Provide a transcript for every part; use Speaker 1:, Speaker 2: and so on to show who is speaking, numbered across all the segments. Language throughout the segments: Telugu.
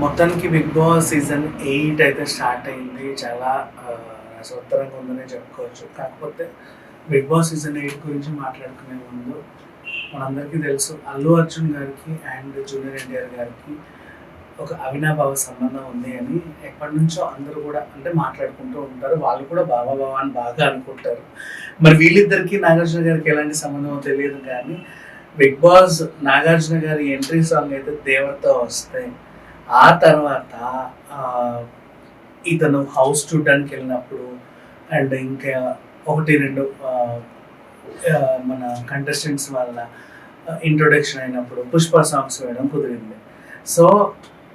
Speaker 1: మొత్తానికి 'బిగ్ బాస్' సీజన్ 8 అయితే స్టార్ట్ అయింది. చాలా రసవత్తరంగా ఉందనే చెప్పుకోవచ్చు. కాకపోతే 'బిగ్ బాస్' సీజన్ 8 గురించి మాట్లాడుకునే ముందు మనందరికీ తెలుసు అల్లు అర్జున్ గారికి అండ్ జూనియర్ ఎన్టీఆర్ గారికి ఒక అవినాభావ సంబంధం ఉంది అని ఎప్పటినుంచో అందరూ కూడా అంటే మాట్లాడుకుంటూ ఉంటారు. వాళ్ళు కూడా బావ బావ అని బాగా అనుకుంటారు. మరి వీళ్ళిద్దరికీ నాగార్జున గారికి ఎలాంటి సంబంధమో తెలియదు కానీ 'బిగ్ బాస్' నాగార్జున గారి ఎంట్రీ సాంగ్ అయితే 'దేవరతో వస్తే' ఆ తర్వాత ఇతను హౌస్ చూడడానికి వెళ్ళినప్పుడు అండ్ ఇంకా 1, 2 మన కంటెస్టెంట్స్ వల్ల ఇంట్రొడక్షన్ అయినప్పుడు 'పుష్ప' సాంగ్స్ వేయడం కుదిరింది. సో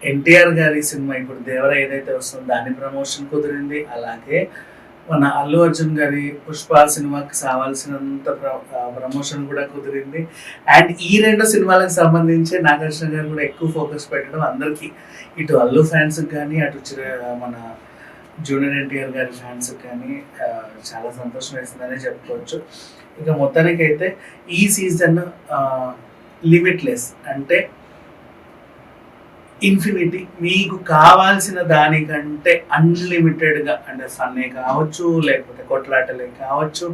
Speaker 1: ఎన్టీఆర్ గారి సినిమా ఇప్పుడు 'దేవర' ఏదైతే వస్తుందో దాని ప్రమోషన్ కుదిరింది. అలాగే మన అల్లు అర్జున్ గారి 'పుష్ప' సినిమాకి కావాల్సినంత ప్రమోషన్ కూడా కుదిరింది. అండ్ ఈ 2 సినిమాలకు సంబంధించి నాగార్జున గారు కూడా ఎక్కువ ఫోకస్ పెట్టడం అందరికీ ఇటు అల్లు ఫ్యాన్స్కి కానీ అటు మన జూనియర్ ఎన్టీఆర్ గారి ఫ్యాన్స్కి కానీ చాలా సంతోషం వేసిందనే చెప్పుకోవచ్చు. ఇక మొత్తానికైతే ఈ సీజన్ లిమిట్లెస్ అంటే ఇన్ఫినిటీ మీకు కావాల్సిన దానికంటే అన్లిమిటెడ్గా అంటే ఫన్నే కావచ్చు, లేకపోతే కొట్లాటలే కావచ్చు,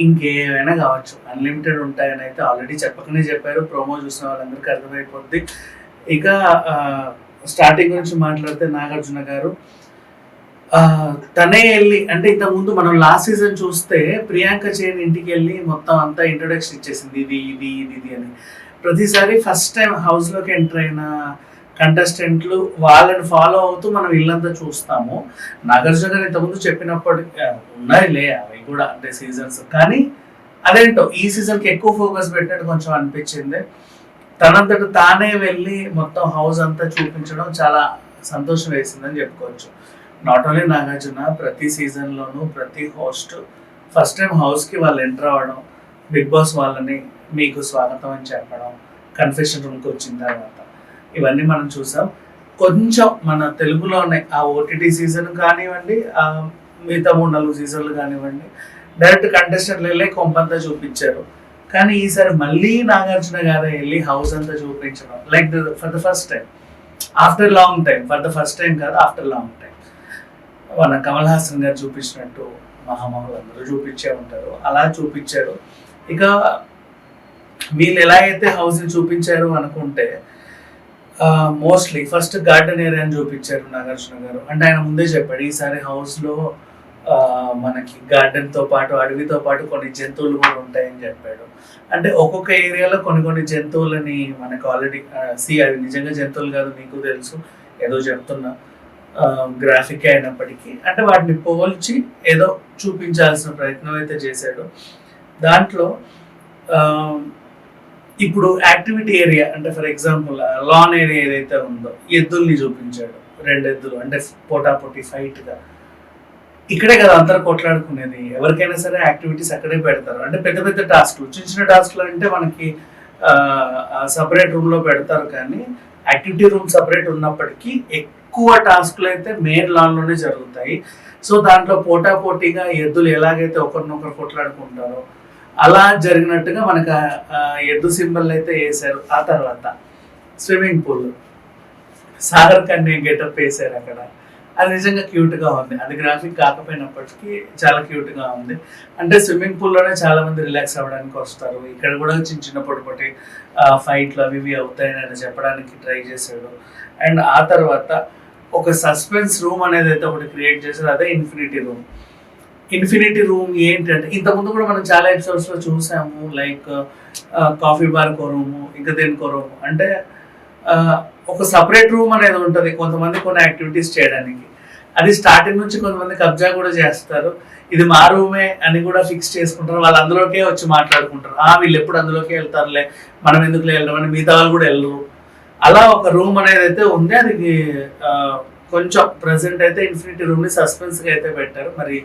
Speaker 1: ఇంకేమైనా కావచ్చు, అన్లిమిటెడ్ ఉంటాయని అయితే ఆల్రెడీ చెప్పకనే చెప్పారు. ప్రోమో చూసిన వాళ్ళందరికీ అర్థమైపోద్ది. ఇక స్టార్టింగ్ గురించి మాట్లాడితే నాగార్జున గారు తనే వెళ్ళి అంటే ఇంతకుముందు మనం లాస్ట్ సీజన్ చూస్తే ప్రియాంక చేన్ ఇంటికి వెళ్ళి మొత్తం అంతా ఇంట్రొడక్షన్ ఇచ్చేసింది, ఇది ఇది ఇది ఇది అని. ప్రతిసారి ఫస్ట్ టైం హౌస్లోకి ఎంటర్ అయిన కంటెస్టెంట్లు వాళ్ళని ఫాలో అవుతూ మనం ఇల్లంతా చూస్తాము. నాగార్జున గారు ఇంతకుముందు చెప్పినప్పుడు ఉన్నాయిలే అవి కూడా అంటే సీజన్స్, కానీ అదేంటో ఈ సీజన్కి ఎక్కువ ఫోకస్ పెట్టినట్టు కొంచెం అనిపించింది. తనంతట తానే వెళ్ళి మొత్తం హౌస్ అంతా చూపించడం చాలా సంతోషం వేసిందని చెప్పుకోవచ్చు. నాట్ ఓన్లీ నాగార్జున, ప్రతి సీజన్లోనూ ప్రతి హోస్ట్ ఫస్ట్ టైం హౌస్కి వాళ్ళు ఎంటర్ అవ్వడం, బిగ్ బాస్ వాళ్ళని మీకు స్వాగతం అని చెప్పడం, కన్ఫెషన్ రూమ్కి వచ్చిన తర్వాత ఇవన్నీ మనం చూసాం. కొంచెం మన తెలుగులోనే ఆ ఓటీటీ సీజన్ కానివ్వండి, మిగతా 3-4 సీజన్లు కానివ్వండి, డైరెక్ట్ కంటెస్టెంట్లు వెళ్ళి కొంపంతా చూపించారు. కానీ ఈసారి మళ్ళీ నాగార్జున గారు వెళ్ళి హౌస్ అంతా చూపించడం like for the first time after long time, for the first time కాదు ఆఫ్టర్ లాంగ్ టైం. మన కమల్ హాసన్ గారు చూపించినట్టు మహామహులు అందరూ చూపించే ఉంటారు, అలా చూపించారు. ఇక వీళ్ళు ఎలా అయితే హౌస్ని చూపించారు అనుకుంటే మోస్ట్లీ ఫస్ట్ గార్డెన్ ఏరియాని చూపించారు నాగార్జున గారు. అంటే ఆయన ముందే చెప్పాడు ఈసారి హౌస్లో మనకి గార్డెన్తో పాటు అడవితో పాటు కొన్ని జంతువులు కూడా ఉంటాయని చెప్పాడు. అంటే ఒక్కొక్క ఏరియాలో కొన్ని జంతువులని మనకు ఆల్రెడీ అవి నిజంగా జంతువులు కాదు, మీకు తెలుసు, ఏదో చెప్తున్నా గ్రాఫిక్ అయినప్పటికీ అంటే వాటిని పోల్చి ఏదో చూపించాల్సిన ప్రయత్నం అయితే చేశాడు. దాంట్లో ఇప్పుడు యాక్టివిటీ ఏరియా అంటే ఫర్ ఎగ్జాంపుల్ లాన్ ఏరియా ఏదైతే ఉందో ఎద్దుల్ని చూపించాడు. 2 ఎద్దులు అంటే పోటాపోటీ ఫైట్గా. ఇక్కడే కదా అందరు కొట్లాడుకునేది, ఎవరికైనా సరే యాక్టివిటీస్ అక్కడే పెడతారు. అంటే పెద్ద పెద్ద టాస్క్లు, చిన్న టాస్క్లు అంటే మనకి సపరేట్ రూమ్లో పెడతారు, కానీ యాక్టివిటీ రూమ్ సపరేట్ ఉన్నప్పటికీ ఎక్కువ టాస్క్లు అయితే మెయిన్ లాన్లోనే జరుగుతాయి. సో దాంట్లో పోటాపోటీగా ఎద్దులు ఎలాగైతే ఒకరినొకరు కొట్లాడుకుంటారో అలా జరిగినట్టుగా మనకు ఎద్దు సింబల్ అయితే వేశారు. ఆ తర్వాత swimming pool Sagar Kanya getup వేశారు అక్కడ. అది నిజంగా క్యూట్గా ఉంది. అది గ్రాఫిక్ కాకపోయినప్పటికీ చాలా క్యూట్గా ఉంది. అంటే స్విమ్మింగ్ పూల్లోనే చాలా మంది రిలాక్స్ అవ్వడానికి వస్తారు. ఇక్కడ కూడా చిన్న పొడి ఫైట్లు అవి ఇవి అవుతాయని చెప్పడానికి ట్రై చేశాడు. అండ్ ఆ తర్వాత ఒక సస్పెన్స్ రూమ్ అనేది అయితే ఒకటి క్రియేట్ చేశారు, అదే ఇన్ఫినిటీ రూమ్. ఇన్ఫినిటీ రూమ్ ఏంటంటే ఇంతకుముందు కూడా మనం చాలా ఎపిసోడ్స్లో చూసాము, లైక్ కాఫీ బార్కో రూము, ఇంకా దేనికో రూము. అంటే ఒక సపరేట్ రూమ్ అనేది ఉంటుంది కొంతమంది కొన్ని యాక్టివిటీస్ చేయడానికి. అది స్టార్టింగ్ నుంచి కొంతమంది కబ్జా కూడా చేస్తారు, ఇది మా రూమే అని కూడా ఫిక్స్ చేసుకుంటారు. వాళ్ళు అందులోకే వచ్చి మాట్లాడుకుంటారు, వీళ్ళు ఎప్పుడు అందులోకే వెళ్తారులే, మనం ఎందుకు వెళ్ళడం అని మిగతా వాళ్ళు కూడా వెళ్ళరు. అలా ఒక రూమ్ అనేది అయితే ఉంది. అది కొంచెం ప్రజెంట్ అయితే ఇన్ఫినిటీ రూమ్ని సస్పెన్స్గా అయితే పెట్టారు. మరి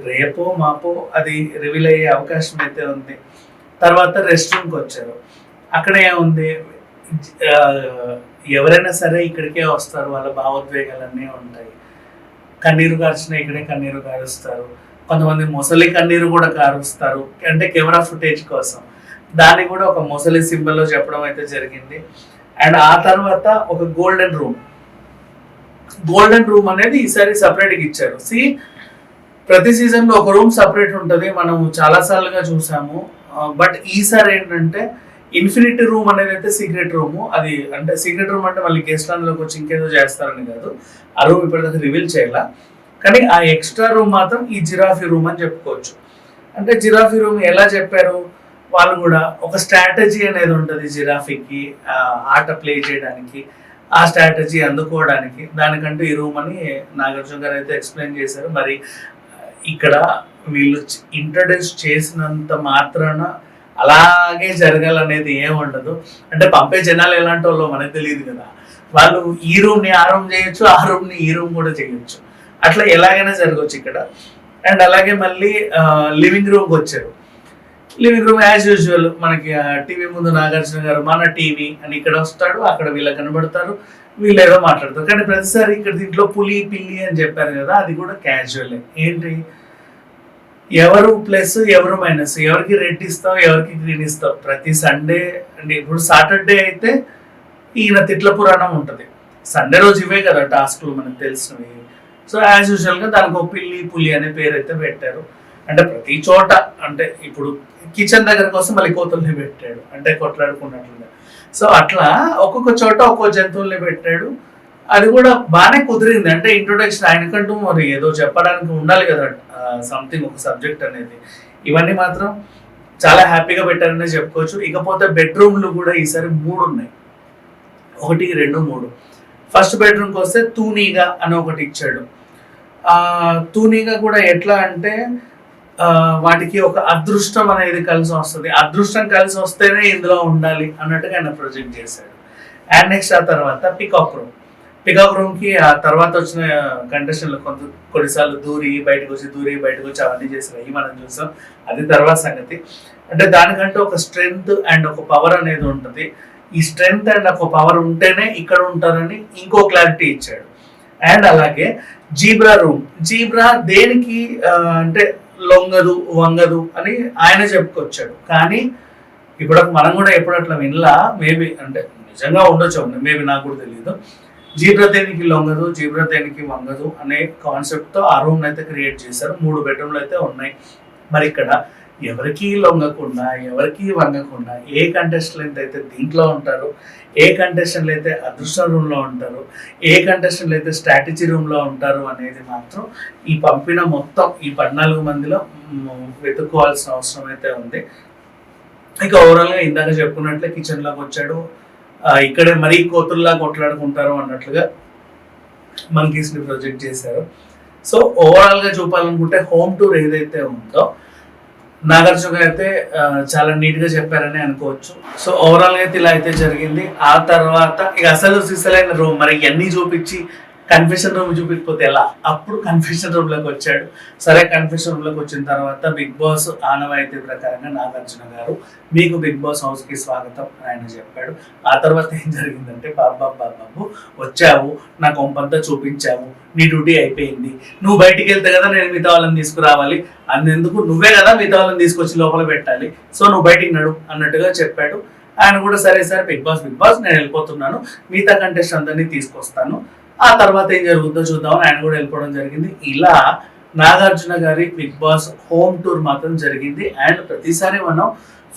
Speaker 1: రేపో మాపో అది రివీల్ అయ్యే అవకాశం అయితే ఉంది. తర్వాత రెస్ట్ రూమ్కి వచ్చారు. అక్కడ ఏముంది, ఎవరైనా సరే ఇక్కడికే వస్తారు, వాళ్ళ భావోద్వేగాలన్నీ ఉంటాయి. కన్నీరు కార్చిన ఇక్కడే కన్నీరు కారుస్తారు, కొంతమంది మొసలి కన్నీరు కూడా కారుస్తారు, అంటే కెమెరా ఫుటేజ్ కోసం. దాన్ని కూడా ఒక మొసలి సింబల్లో చెప్పడం అయితే జరిగింది. అండ్ ఆ తర్వాత ఒక గోల్డెన్ రూమ్, గోల్డెన్ రూమ్ అనేది ఈసారి సపరేట్గా ఇచ్చారు. ప్రతి సీజన్లో ఒక రూమ్ సపరేట్ ఉంటుంది, మనం చాలా సార్లుగా చూసాము. బట్ ఈసారి ఏంటంటే ఇన్ఫినిటీ రూమ్ అనేది అయితే సీక్రెట్ రూమ్. అది అంటే సీక్రెట్ రూమ్ అంటే మళ్ళీ గెస్ట్ అందులోకి వచ్చి ఇంకేదో చేస్తారని కాదు, ఆ రూమ్ ఇప్పటిదాకా రివీల్ చేయాల. కానీ ఆ ఎక్స్ట్రా రూమ్ మాత్రం ఈ జిరాఫీ రూమ్ అని చెప్పుకోవచ్చు. అంటే జిరాఫీ రూమ్ ఎలా చెప్పారు వాళ్ళు కూడా, ఒక స్ట్రాటజీ అనేది ఉంటుంది జిరాఫీకి ఆట ప్లే చేయడానికి, ఆ స్ట్రాటజీ అందుకోవడానికి, దానికంటూ ఈ రూమ్ అని నాగార్జున గారు అయితే ఎక్స్ప్లెయిన్ చేశారు. మరి ఇక్కడ వీళ్ళు ఇంట్రడ్యూస్ చేసినంత మాత్రాన అలాగే జరగాలనేది ఏం ఉండదు. అంటే పంపే జనాలు ఎలాంటి వాళ్ళో మనకు తెలియదు కదా, వాళ్ళు ఈ రూమ్ని ఆ రూమ్ చేయొచ్చు, ఆ రూమ్ని ఈ రూమ్ కూడా చేయొచ్చు, అట్లా ఎలాగైనా జరగవచ్చు ఇక్కడ. అండ్ అలాగే మళ్ళీ లివింగ్ రూమ్కి వచ్చారు. లివింగ్ రూమ్ యాజ్ యూజువల్ మనకి టీవీ ముందు నాగార్జున గారు మన టీవీ అని ఇక్కడ వస్తాడు, అక్కడ వీళ్ళకి కనబడతారు, వీళ్ళు ఏదో మాట్లాడతారు. కానీ ప్రతిసారి ఇక్కడ దీంట్లో పులి పిల్లి అని చెప్పారు కదా, అది కూడా క్యాజువల్. ఏంటి, ఎవరు ప్లస్ ఎవరు మైనస్, ఎవరికి రెడ్ ఇస్తావు ఎవరికి గ్రీన్ ఇస్తావు. ప్రతి సండే అంటే ఇప్పుడు సాటర్డే అయితే ఈయన తిట్ల పురాణం ఉంటుంది, సండే రోజు ఇవే కదా టాస్క్లు మనకు తెలిసినవి. సో యాజ్ యూజువల్గా దానికి ఒక పిల్లి పులి అనే పేరు అయితే పెట్టారు. అంటే ప్రతి చోట, అంటే ఇప్పుడు కిచెన్ దగ్గర కోసం మళ్ళీ కోతుల్ని పెట్టాడు, అంటే కొట్లాడుకున్నట్లుగా. సో అట్లా ఒక్కొక్క చోట ఒక్కొక్క జంతువుల్ని పెట్టాడు. అది కూడా బాగానే కుదిరింది. అంటే ఇంట్రొడక్షన్ ఆయనకంటూ మరి ఏదో చెప్పడానికి ఉండాలి కదా, సంథింగ్ ఒక సబ్జెక్ట్ అనేది. ఇవన్నీ మాత్రం చాలా హ్యాపీగా పెట్టారనే చెప్పుకోవచ్చు. ఇకపోతే బెడ్రూమ్లు కూడా ఈసారి 3 ఉన్నాయి, 1, 2, 3. ఫస్ట్ బెడ్రూమ్కి వస్తే తూనీగా అని ఒకటి ఇచ్చాడు. తూనీగా కూడా ఎట్లా అంటే వాటికి ఒక అదృష్టం అనేది కలిసి వస్తుంది, అదృష్టం కలిసి వస్తేనే ఇందులో ఉండాలి అన్నట్టుగా ఆయన ప్రొజెక్ట్ చేశాడు. అండ్ నెక్స్ట్ ఆ తర్వాత పికాక్ రూమ్కి ఆ తర్వాత వచ్చిన కంటెస్టెంట్లు కొన్నిసార్లు దూరి బయటకు వచ్చి అవన్నీ చేసినాయి మనం చూసాం, అది తర్వాత సంగతి. అంటే దానికంటే ఒక స్ట్రెంగ్త్ అండ్ ఒక పవర్ అనేది ఉంటుంది. ఈ స్ట్రెంగ్త్ అండ్ ఒక పవర్ ఉంటేనే ఇక్కడ ఉంటారని ఇంకో క్లారిటీ ఇచ్చాడు. అండ్ అలాగే జీబ్రా దేనికి అంటే లొంగదు వంగదు అని ఆయన చెప్పుకొచ్చాడు. కానీ ఇప్పుడు మనం కూడా ఎప్పుడు అట్లా వినలా, మేబీ అంటే నిజంగా ఉండొచ్చు, మేబీ నాకు కూడా తెలియదు. జీబ్రా దేనికి లొంగదు, జీబ్రా దేనికి వంగదు అనే కాన్సెప్ట్తో ఆ రూమ్ అయితే క్రియేట్ చేశారు. 3 బెడ్రూమ్లు అయితే ఉన్నాయి. మరి ఇక్కడ ఎవరికి లొంగకుండా ఎవరికి వంగకుండా ఏ కంటెస్టెంట్ అయితే దీంట్లో ఉంటారు, ఏ కంటెస్టెంట్లు అయితే అదృష్ట రూమ్లో ఉంటారు, ఏ కంటెస్టెంట్లు అయితే స్ట్రాటజీ రూమ్లో ఉంటారు అనేది మాత్రం ఈ పంపిన మొత్తం ఈ 14 మందిలో వెతుక్కోవాల్సిన అవసరం అయితే ఉంది. ఇక ఓవరాల్గా ఇందాక చెప్పుకున్నట్లే కిచెన్లోకి వచ్చాడు, ఇక్కడే మరీ కోతుల్లా కొట్లాడుకుంటారు అన్నట్లుగా మంకీస్ని ప్రొజెక్ట్ చేశారు. సో ఓవరాల్గా చూపాలనుకుంటే హోమ్ టూర్ ఏదైతే ఉందో నాగార్జున అయితే చాలా నీట్గా చెప్పారని అనుకోవచ్చు. సో ఓవరాల్గా అయితే ఇలా అయితే జరిగింది. ఆ తర్వాత ఇక అసలు సిసలైన రూమ్ మరి ఇవన్నీ చూపించి కన్ఫెషన్ రూమ్ చూపించకపోతే ఎలా, అప్పుడు కన్ఫెషన్ రూమ్లోకి వచ్చాడు. సరే కన్ఫెషన్ రూమ్లోకి వచ్చిన తర్వాత బిగ్ బాస్ ఆనవాయితీ ప్రకారంగా నాగార్జున గారు మీకు బిగ్ బాస్ హౌస్కి స్వాగతం అని ఆయన చెప్పాడు. ఆ తర్వాత ఏం జరిగిందంటే బాబు వచ్చావు, నా కొంపంతా చూపించావు, నీ డ్యూటీ అయిపోయింది, నువ్వు బయటికి వెళ్తే కదా నేను మిగతా వాళ్ళని తీసుకురావాలి, అందుకు నువ్వే కదా మిగతా వాళ్ళని తీసుకొచ్చి లోపల పెట్టాలి, సో నువ్వు బయటికి నడు అన్నట్టుగా చెప్పాడు. ఆయన కూడా సరే సార్ బిగ్ బాస్ నేను వెళ్ళిపోతున్నాను, మిగతా కంటెస్ట్ అందరినీ తీసుకొస్తాను, ఆ తర్వాత ఏం జరుగుతుందో చూద్దామని ఆయన కూడా వెళ్ళిపోవడం జరిగింది. ఇలా నాగార్జున గారి బిగ్ బాస్ హోమ్ టూర్ మాత్రం జరిగింది. అండ్ ప్రతిసారి మనం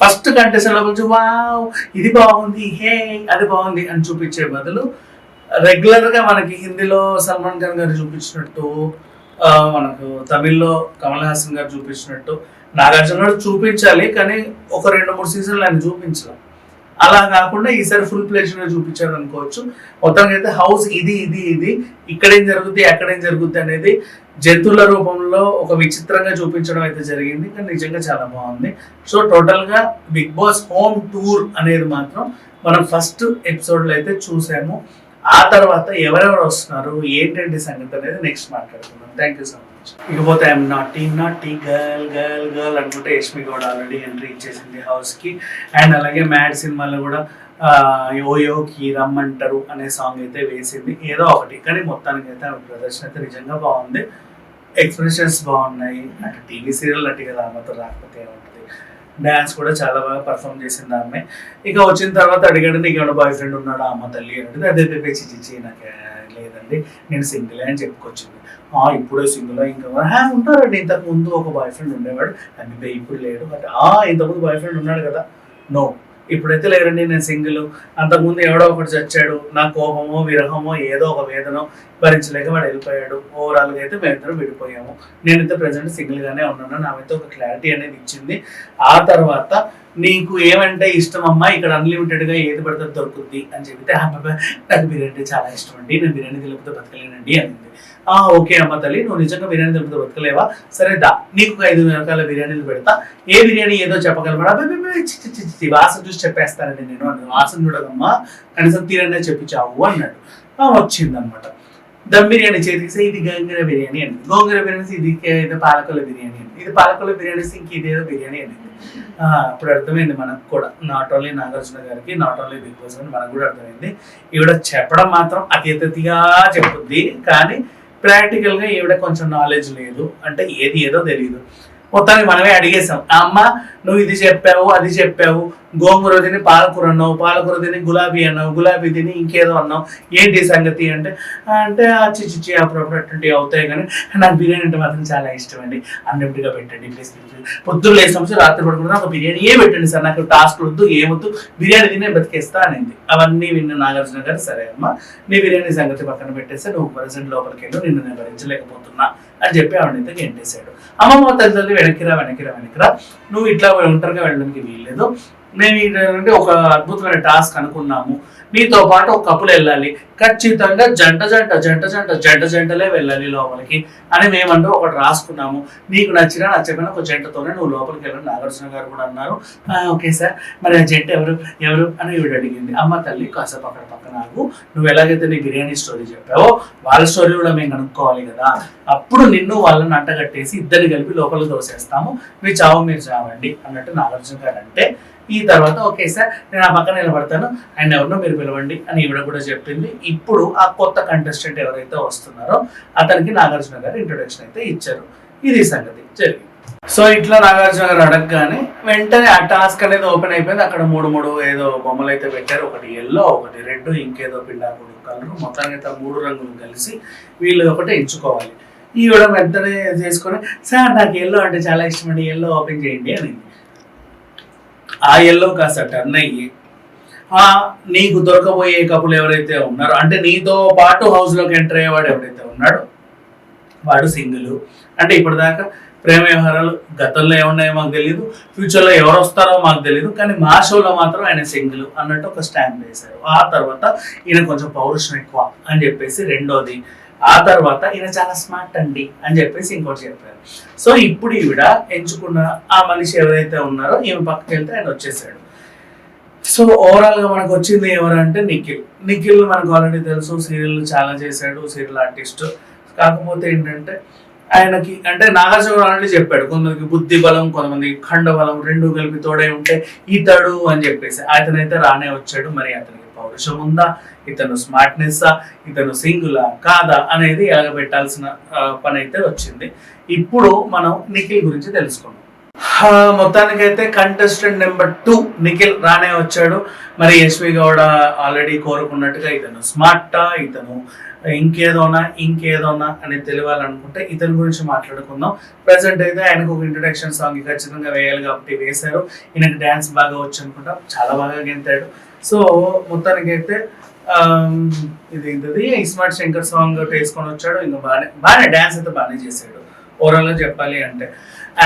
Speaker 1: ఫస్ట్ కంటెస్టెంట్ గురించి వావ్ ఇది బాగుంది, హే అది బాగుంది అని చూపించే బదులు రెగ్యులర్గా మనకి హిందీలో సల్మాన్ ఖాన్ గారు చూపించినట్టు, మనకు తమిళ్లో కమల్ హాసన్ గారు చూపించినట్టు నాగార్జున గారు చూపించాలి. కానీ ఒక 2-3 సీజన్లు ఆయన చూపించలేం. అలా కాకుండా ఈసారి ఫుల్ ప్లేజ్గా చూపించారు అనుకోవచ్చు. మొత్తానికి అయితే హౌస్ ఇది ఇక్కడేం జరుగుద్ది అక్కడేం జరుగుద్ది అనేది జంతువుల రూపంలో ఒక విచిత్రంగా చూపించడం అయితే జరిగింది. కానీ నిజంగా చాలా బాగుంది. సో టోటల్గా బిగ్ బాస్ హోమ్ టూర్ అనేది మాత్రం మనం ఫస్ట్ ఎపిసోడ్లో అయితే చూసాము. ఆ తర్వాత ఎవరెవరు వస్తున్నారు ఏంటంటే సంగతి అనేది నెక్స్ట్ మాట్లాడుకుందాం. Thank you so much. ఇకపోతే ఐఎమ్ నాటీ గర్ల్ అనుకుంటే యష్మి కూడా ఆల్రెడీ ఎంట్రీ ఇచ్చేసింది హౌస్కి. అండ్ అలాగే మ్యాడ్ సినిమాలో కూడా యోయోకి రమ్మంటారు అనే సాంగ్ అయితే వేసింది, ఏదో ఒకటి. కానీ మొత్తానికి అయితే ఆమె ప్రదర్శన అయితే నిజంగా బాగుంది, ఎక్స్ప్రెషన్స్ బాగున్నాయి. అంటే టీవీ సీరియల్ అట్టి కదా ఆమెతో రాకపోతే ఉంటుంది. డ్యాన్స్ కూడా చాలా బాగా పర్ఫామ్ చేసింది ఆమె. ఇక వచ్చిన తర్వాత అడిగాడు నీకు ఏమైనా బాయ్ ఫ్రెండ్ ఉన్నాడా అమ్మ తల్లి అంటే అదే చిచ్చి నాకు లేదండి నేను సింగిలే అని చెప్పుకొచ్చింది. ఇప్పుడే సింగిల్ ఇంకా ఉంటారండి, ఇంతకు ముందు ఒక బాయ్ ఫ్రెండ్ ఉండేవాడు అంటే ఇప్పుడు లేడు. అంటే ఇంతకుముందు బాయ్ ఫ్రెండ్ ఉన్నాడు కదా, నో ఇప్పుడైతే లేరండి, నేను సింగిల్. అంతకుముందు ఎవడో ఒకటి చచ్చాడు, నా కోపమో విరహమో ఏదో ఒక వేదనో భరించలేక వాడు వెళ్ళిపోయాడు. ఓవరాల్గా అయితే మేమిద్దరం విడిపోయాము. నేనైతే ప్రజెంట్ సింగిల్గానే ఉన్నాను. నాకైతే ఒక క్లారిటీ అనేది ఇచ్చింది. ఆ తర్వాత నీకు ఏమంటే ఇష్టం అమ్మా, ఇక్కడ అన్లిమిటెడ్గా ఏది పడితే దొరుకుద్ది అని చెప్తే నాకు బిర్యానీ చాలా ఇష్టం అండి, నేను బిర్యానీ తెలిపితే బతకలేనండి అనింది. ఓకే అమ్మ తల్లి, నువ్వు నిజంగా బిర్యానీ తెలిపితే బతకలేవా, సరే దా నీకు 5 రకాల బిర్యానీలు పెడతా, ఏ బిర్యానీ ఏదో చెప్పగలరా, వాసన చూసి చెప్పేస్తానండి నేను అన్నాడు. వాసన చూడదమ్మా, కనీసం తీరనే చెప్పించావు అన్నాడు. వచ్చిందనమాట. దమ్ బిర్యానీ చేతికి ఇది గోంగూర బిర్యానీ అండి, గోంగూర బిర్యానీ ఇది పాలకొల బిర్యానీ అండి, ఇది పాలకొల బిర్యానీ ఇంక ఇదేదో బిర్యానీ అండి. అప్పుడు అర్థమైంది మనకు కూడా, నాట్ ఓన్లీ నాగార్జున గారికి, నాట్ ఓన్లీ బిగ్ బాస్ అని మనకు కూడా అర్థమైంది. ఈవిడ చెప్పడం మాత్రం అతిగా చెప్పుద్ది, కానీ ప్రాక్టికల్గా ఈవిడ కొంచెం నాలెడ్జ్ లేదు, అంటే ఏది ఏదో తెలియదు. మొత్తానికి మనమే అడిగేసాం, అమ్మ నువ్వు ఇది చెప్పావు అది చెప్పావు, గోంగూర తిని పాలకూర అన్నావు, పాలకూర తిని గులాబీ అన్నావు, గులాబీ తిని ఇంకేదో అన్నావు, ఏంటి సంగతి అంటే చిచ్చి అప్పుడప్పుడు అటువంటివి అవుతాయి, కానీ నాకు బిర్యానీ అంటే మాత్రం చాలా ఇష్టం అండి, అన్లిమిటెడ్గా పెట్టండి ప్లీజ్. పొద్దున్న లేచిన నుంచి రాత్రి పడుకుంటే ఒక బిర్యానీయే పెట్టండి సార్, నాకు టాస్క్ వద్దు ఏమొద్దు, బిర్యానీ తినే బతికేస్తా అనింది. అవన్నీ విన్న నాగార్జున గారు, సరే అమ్మ నీ బిర్యానీ సంగతి పక్కన పెట్టేస్తే నువ్వు ప్రజెంట్ లోపలికి వెళ్ళు, నిన్ను నేను భరించలేకపోతున్నా అని చెప్పి ఆవిడైతే గెంటేశాడు. అమ్మమ్మ తల్లి వెనక్కిరా, నువ్వు ఇట్లా ఒంటరిగా వెళ్ళడానికి వీల్లేదు, మేము ఏంటంటే ఒక అద్భుతమైన టాస్క్ అనుకున్నాము, నీతో పాటు ఒక కపుల్ వెళ్ళాలి, ఖచ్చితంగా జంటలే వెళ్ళాలి లోపలికి అని మేమంటూ ఒకటి రాసుకున్నాము, నీకు నచ్చకపోయినా ఒక జంటతోనే నువ్వు లోపలికి వెళ్ళాలి. నాగార్జున గారు కూడా అన్నారు ఓకే సార్, మరి ఆ జంట ఎవరు అని ఈవిడ అడిగింది. అమ్మ తల్లి కాసేపు అక్కడ పక్కన నాకు, నువ్వు ఎలాగైతే నీ బిర్యానీ స్టోరీ చెప్పావో వాళ్ళ స్టోరీ కూడా మేము కనుక్కోవాలి కదా, అప్పుడు నిన్ను వాళ్ళని అంటగట్టేసి ఇద్దరిని కలిపి లోపలికి దోసేస్తాము, మీ చావు మీరు చావండి అన్నట్టు నాగార్జున గారు అంటే, ఈ తర్వాత ఓకే సార్ నేను ఆ పక్కన నిలబడతాను, ఆయన ఎవరినో మీరు పిలవండి అని ఈవిడ కూడా చెప్పింది. ఇప్పుడు ఆ కొత్త కంటెస్టెంట్ ఎవరైతే వస్తున్నారో అతనికి నాగార్జున గారు ఇంట్రొడక్షన్ అయితే ఇచ్చారు. ఇది సంగతి జరిగింది. సో ఇట్లా నాగార్జున గారు అడగగానే వెంటనే ఆ టాస్క్ అనేది ఓపెన్ అయిపోయింది. అక్కడ మూడు ఏదో బొమ్మలు అయితే పెట్టారు, ఒకటి ఎల్లో, ఒకటి రెడ్, ఇంకేదో పిండాకుడు కలర్, మొత్తానికి 3 రంగులు కలిసి వీళ్ళు ఒకటి ఎంచుకోవాలి. ఈవిడ వెంటనే చేసుకొని సార్ నాకు ఎల్లో అంటే చాలా ఇష్టం అండి, ఎల్లో ఓపెన్ చేయండి అని. ఆ ఎల్లో కాస్త టర్న్ అయ్యి నీకు దొరకబోయే కపుల్ ఎవరైతే ఉన్నారో, అంటే నీతో పాటు హౌస్లోకి ఎంటర్ అయ్యేవాడు ఎవరైతే ఉన్నాడో వాడు సింగిల్. అంటే ఇప్పటిదాకా ప్రేమ వ్యవహారాలు గతంలో ఏమున్నాయో మాకు తెలియదు, ఫ్యూచర్లో ఎవరు వస్తారో మాకు తెలియదు, కానీ మా షోలో మాత్రం ఆయన సింగిల్ అన్నట్టు ఒక స్టాంప్ వేశారు. ఆ తర్వాత ఈయన కొంచెం పౌరుషం ఎక్కువ అని చెప్పేసి రెండోది, ఆ తర్వాత ఈయన చాలా స్మార్ట్ అండి అని చెప్పేసి ఇంకోటి చెప్పారు. సో ఇప్పుడు ఈవిడ ఎంచుకున్న ఆ మనిషి ఎవరైతే ఉన్నారో ఈమె పక్కకి వెళ్తే ఆయన వచ్చేసాడు. సో ఓవరాల్గా మనకు వచ్చింది ఎవరంటే నిఖిల్ మనకు ఆల్రెడీ తెలుసు, సీరియల్ చాలా చేశాడు, సీరియల్ ఆర్టిస్ట్. కాకపోతే ఏంటంటే ఆయనకి అంటే నాగార్జున ఆల్రెడీ చెప్పాడు, కొంతమందికి బుద్ధి బలం, కొంతమందికి ఖండ బలం, రెండు కలిపి తోడై ఉంటే ఇతడు అని చెప్పేసి అతనైతే రానే వచ్చాడు. మరి అతనికి పౌరుషం ఉందా, ఇతను స్మార్ట్నెస్సా, ఇతను సింగులా కాదా అనేది ఎలగబెట్టాల్సిన పని అయితే వచ్చింది. ఇప్పుడు మనం నిఖిల్ గురించి తెలుసుకున్నాం. మొత్తానికైతే కంటెస్టెంట్ నెంబర్ 2 నిఖిల్ రానే వచ్చాడు. మరి యశ్వి గౌడ ఆల్రెడీ కోరుకున్నట్టుగా ఇతను స్మార్టా, ఇతను ఇంకేదోనా అని తెలియాలనుకుంటే ఇతని గురించి మాట్లాడుకుందాం. ప్రెసెంట్ అయితే ఆయనకు ఒక ఇంట్రొడక్షన్ సాంగ్ ఖచ్చితంగా వేయాలి కాబట్టి వేశారు. ఈయనకు డ్యాన్స్ బాగా వచ్చు అనుకుంటా, చాలా బాగా గెంతాడు. సో మొత్తానికి అయితే ఇది ఇస్మార్ట్ శంకర్ సాంగ్ వేసుకొని వచ్చాడు. ఇంకా బాగానే డ్యాన్స్ అయితే బాగానే చేశాడు ఓవరాల్ గా చెప్పాలి అంటే.